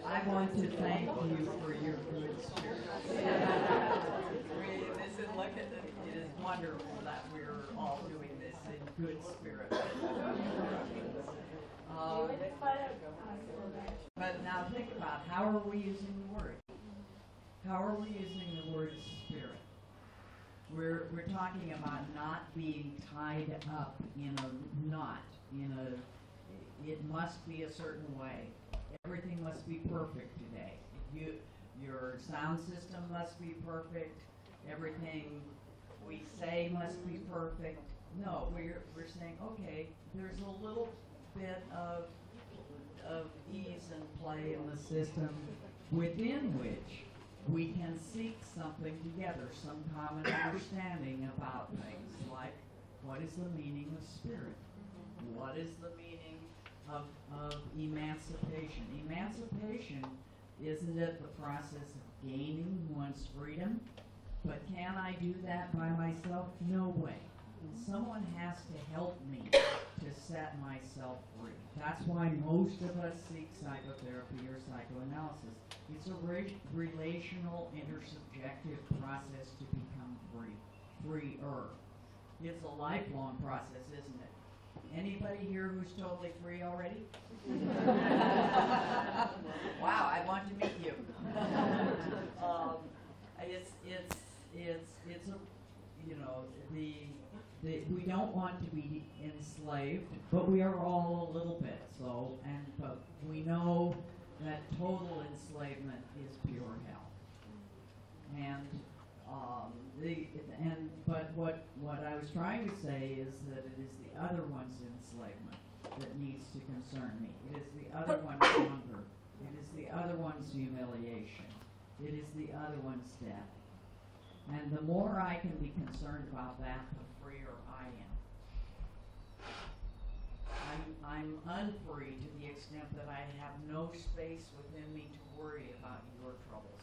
I want to thank you for your good spirit. It is wonderful that we're all doing this in good spirit. But now think about, how are we using the word? How are we using the word spirit? We're talking about not being tied up in a knot, it must be a certain way. Everything must be perfect today. Your sound system must be perfect. Everything we say must be perfect. No, we're saying, okay, there's a little bit of ease and play in the system within which we can seek something together, some common understanding about things, like what is the meaning of spirit? What is the meaning of emancipation. Emancipation, isn't it the process of gaining one's freedom? But can I do that by myself? No way. Someone has to help me to set myself free. That's why most of us seek psychotherapy or psychoanalysis. It's a relational, intersubjective process to become freer. It's a lifelong process, isn't it? Anybody here who's totally free already? Wow, I want to meet you. It's a, you know, we don't want to be enslaved, but we are all a little bit so, but we know that total enslavement is pure hell. But what I was trying to say is that it is the other one's enslavement that needs to concern me. It is the other one's hunger. It is the other one's humiliation. It is the other one's death. And the more I can be concerned about that, the freer I am. I'm unfree to the extent that I have no space within me to worry about your troubles.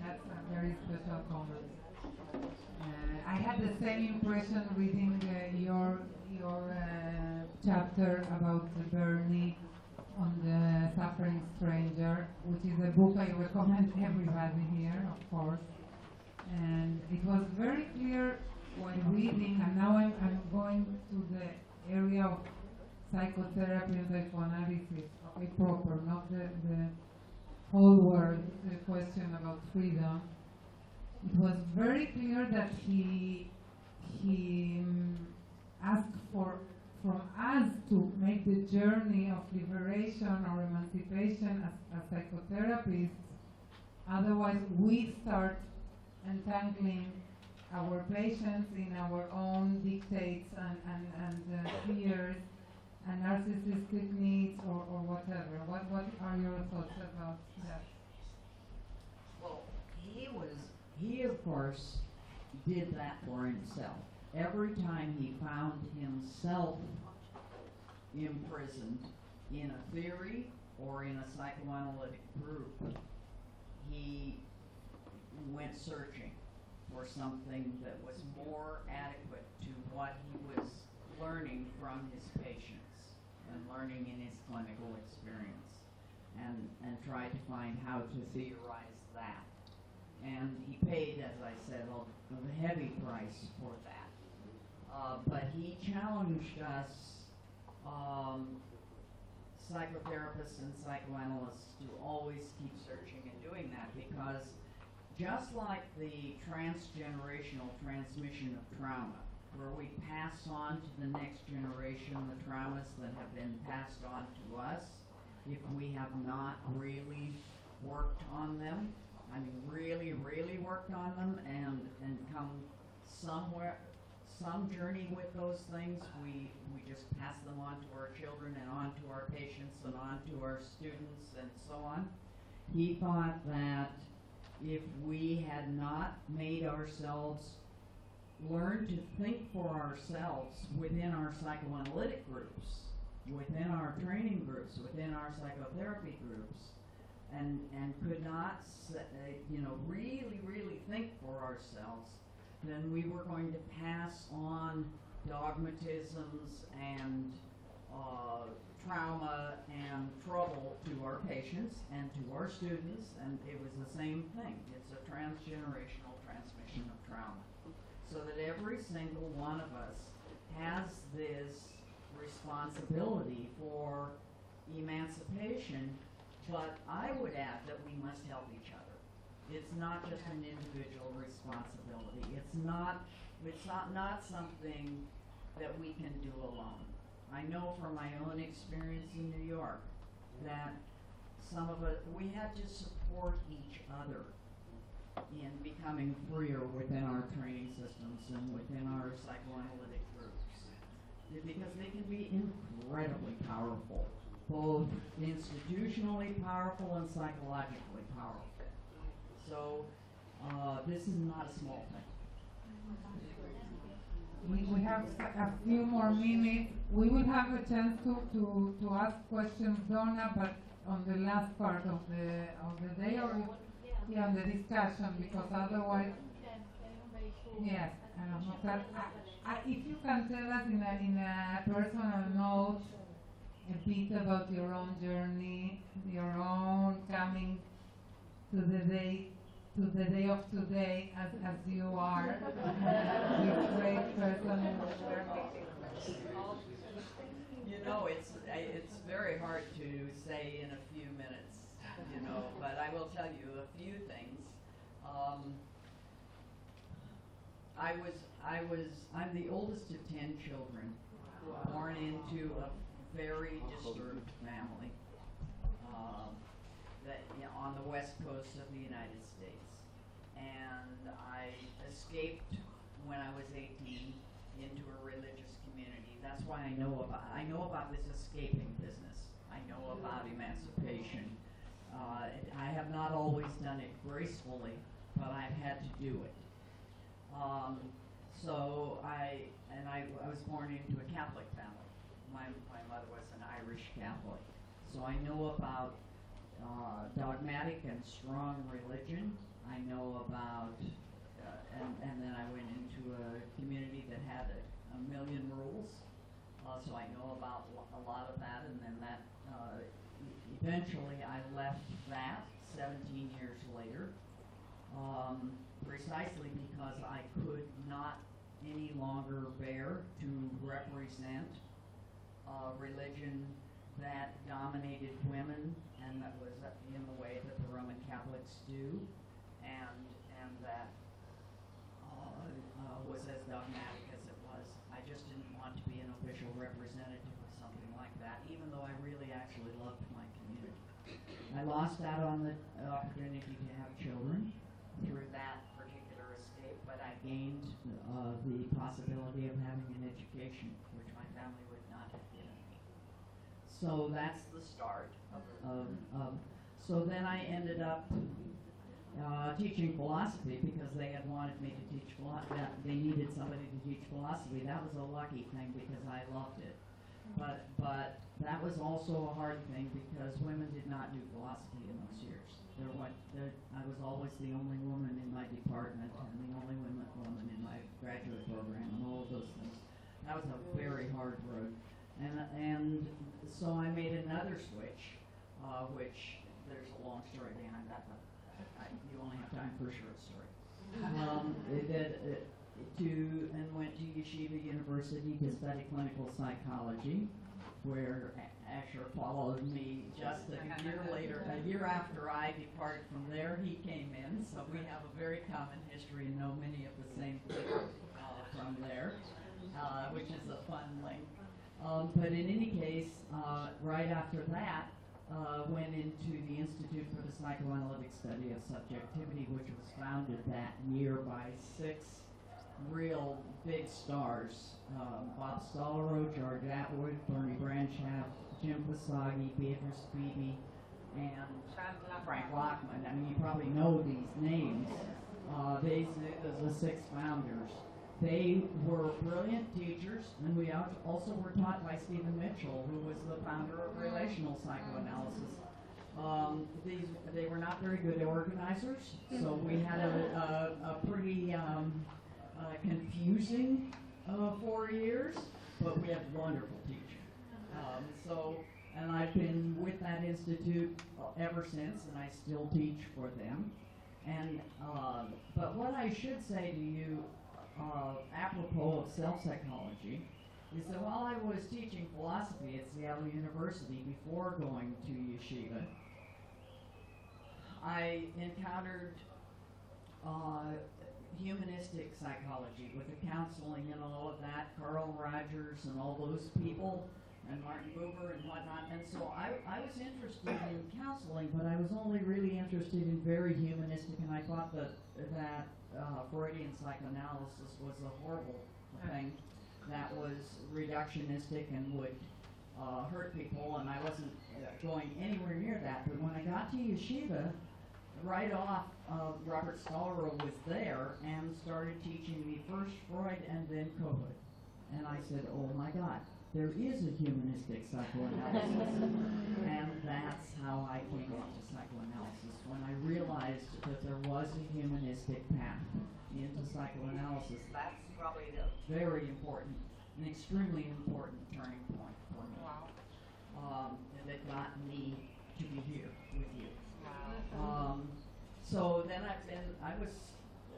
That's a very special comment. I had the same impression reading your chapter about Bernie on the Suffering Stranger, which is a book I recommend everybody here, of course. And it was very clear when reading, and now I'm going to the area of psychotherapy and psychoanalysis, okay, proper, not the whole world, the question about freedom. It was very clear that he asked from us to make the journey of liberation or emancipation as psychotherapists. Otherwise, we start entangling our patients in our own dictates and fears and narcissistic needs or whatever. What are your thoughts about that? Well, he of course did that for himself. Every time he found himself imprisoned in a theory or in a psychoanalytic group, he went searching for something that was more adequate to what he was learning from his patients and learning in his clinical experience, and tried to find how to theorize that. And he paid, as I said, a heavy price for that. But he challenged us, psychotherapists and psychoanalysts, to always keep searching and doing that, because just like the transgenerational transmission of trauma, where we pass on to the next generation the traumas that have been passed on to us, if we have not really worked on them, I mean really, really worked on them and come somewhere, some journey with those things, we just pass them on to our children and on to our patients and on to our students and so on. He thought that if we had not made ourselves learn to think for ourselves within our psychoanalytic groups, within our training groups, within our psychotherapy groups, and could not, really, really think for ourselves, then we were going to pass on dogmatisms and trauma and trouble to our patients and to our students, and it was the same thing. It's a transgenerational transmission of trauma. So that every single one of us has this responsibility for emancipation, but I would add that we must help each other. It's not just an individual responsibility. It's not something that we can do alone. I know from my own experience in New York that some of us, we had to support each other in becoming freer within our training systems and within our psychoanalytic groups, because they can be incredibly powerful, both institutionally powerful and psychologically powerful. So this is not a small thing. We have a few more minutes. We will have a chance to ask questions, Donna, but on the last part of the day, or yeah, on the discussion, because otherwise, yes. If you can tell us in a personal note a bit about your own journey, your own coming to the day of today as you are, this great person. You know, it's very hard to say in a few minutes, you know, but I will tell you a few things. I'm the oldest of 10 children, born into a very disturbed family on the west coast of the United States. And I escaped when I was 18 into a religious community. That's why I know about this escaping business. I know about emancipation. I have not always done it gracefully, but I've had to do it. So I was born into a Catholic family. My mother was an Irish Catholic. So I know about dogmatic and strong religion. I know about, and then I went into a community that had a million rules. So I know about a lot of that, and then that, eventually I left that 17 years later, precisely because I could not any longer bear to represent a religion that dominated women and that was in the way that the Roman Catholics do, and that was as dogmatic as it was. I just didn't want to be an official representative of something like that, even though I really actually loved my community. I lost out on the opportunity to have children through that particular escape, but I gained the possibility of having an education, which my family would not have given me. So that's the start so then I ended up teaching philosophy because they had wanted me to teach philosophy. They needed somebody to teach philosophy. That was a lucky thing because I loved it. But that was also a hard thing because women did not do philosophy in those years. I was always the only woman in my department and the only woman in my graduate program and all of those things. That was a very hard road. And so I made another switch, which there's a long story behind that, but you only have time for a short story. And went to Yeshiva University to study clinical psychology, where Asher followed me just a year later. A year after I departed from there, he came in, so we have a very common history and know many of the same people from there, which is a fun link. But in any case, right after that, went into the Institute for the Psychoanalytic Study of Subjectivity, which was founded that year by 6 real big stars, Bob Stollerow, George Atwood, Bernie Branchap, Jim Pisagi, Beatrice Beebe, and Frank Lockman. I mean, you probably know these names. These are the 6 founders. They were brilliant teachers, and we also were taught by Stephen Mitchell, who was the founder of relational psychoanalysis. They were not very good organizers, so we had a pretty confusing 4 years, but we had wonderful teachers. And I've been with that institute ever since, and I still teach for them. And but what I should say to you, apropos of self-psychology, is that while I was teaching philosophy at Seattle University before going to yeshiva, I encountered humanistic psychology with the counseling and all of that, Carl Rogers and all those people, and Martin Buber and whatnot. And so I was interested in counseling, but I was only really interested in very humanistic, and I thought that Freudian psychoanalysis was a horrible thing that was reductionistic and would hurt people, and I wasn't going anywhere near that. But when I got to yeshiva, right off, Robert Stallrow was there and started teaching me first Freud and then Kohut. And I said, oh my God, there is a humanistic psychoanalysis. And that's how I came into psychoanalysis, when I realized that there was a humanistic path into psychoanalysis. That's probably a very important, an extremely important turning point for me. Wow. And that got me to be here with you. Wow. So then I was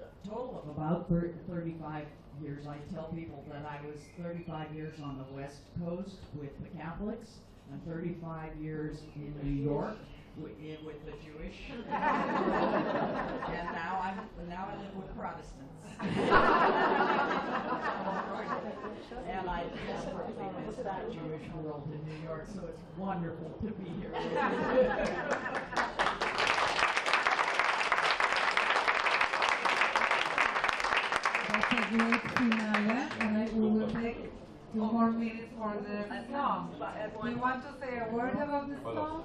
a total of about 35 years. I tell people that I was 35 years on the West Coast with the Catholics and 35 years in New York with the Jewish. And now I live with Protestants. And I desperately miss the Jewish world in New York, so it's wonderful to be here with you. That's a great finale, and we will take 2 more minutes for the song. Do you want to say a word about the song?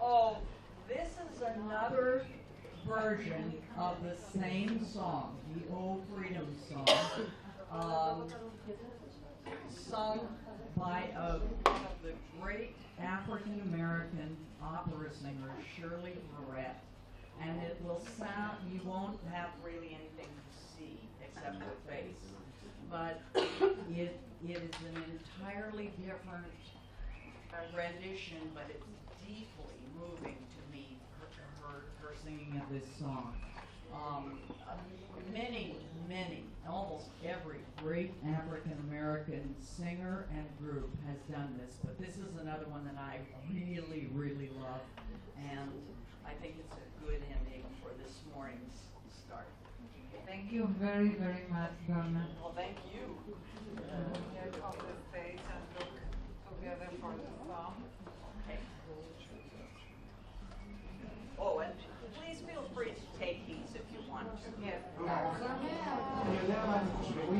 Oh, this is another version of the same song, the Old Freedom song, sung by the great African-American opera singer Shirley Barrett. And it will sound, you won't have really anything to see except her face. But it is an entirely different rendition, but it's deeply moving to me, her singing of this song. Many, almost every great African-American singer and group has done this, but this is another one that I really, really love, and I think it's a good ending for this morning's start. Thank you very, very much, Donna. Well, thank you. Get off the stage and look together for the song. Okay. Oh, and please feel free to take these if you want to. Yes. We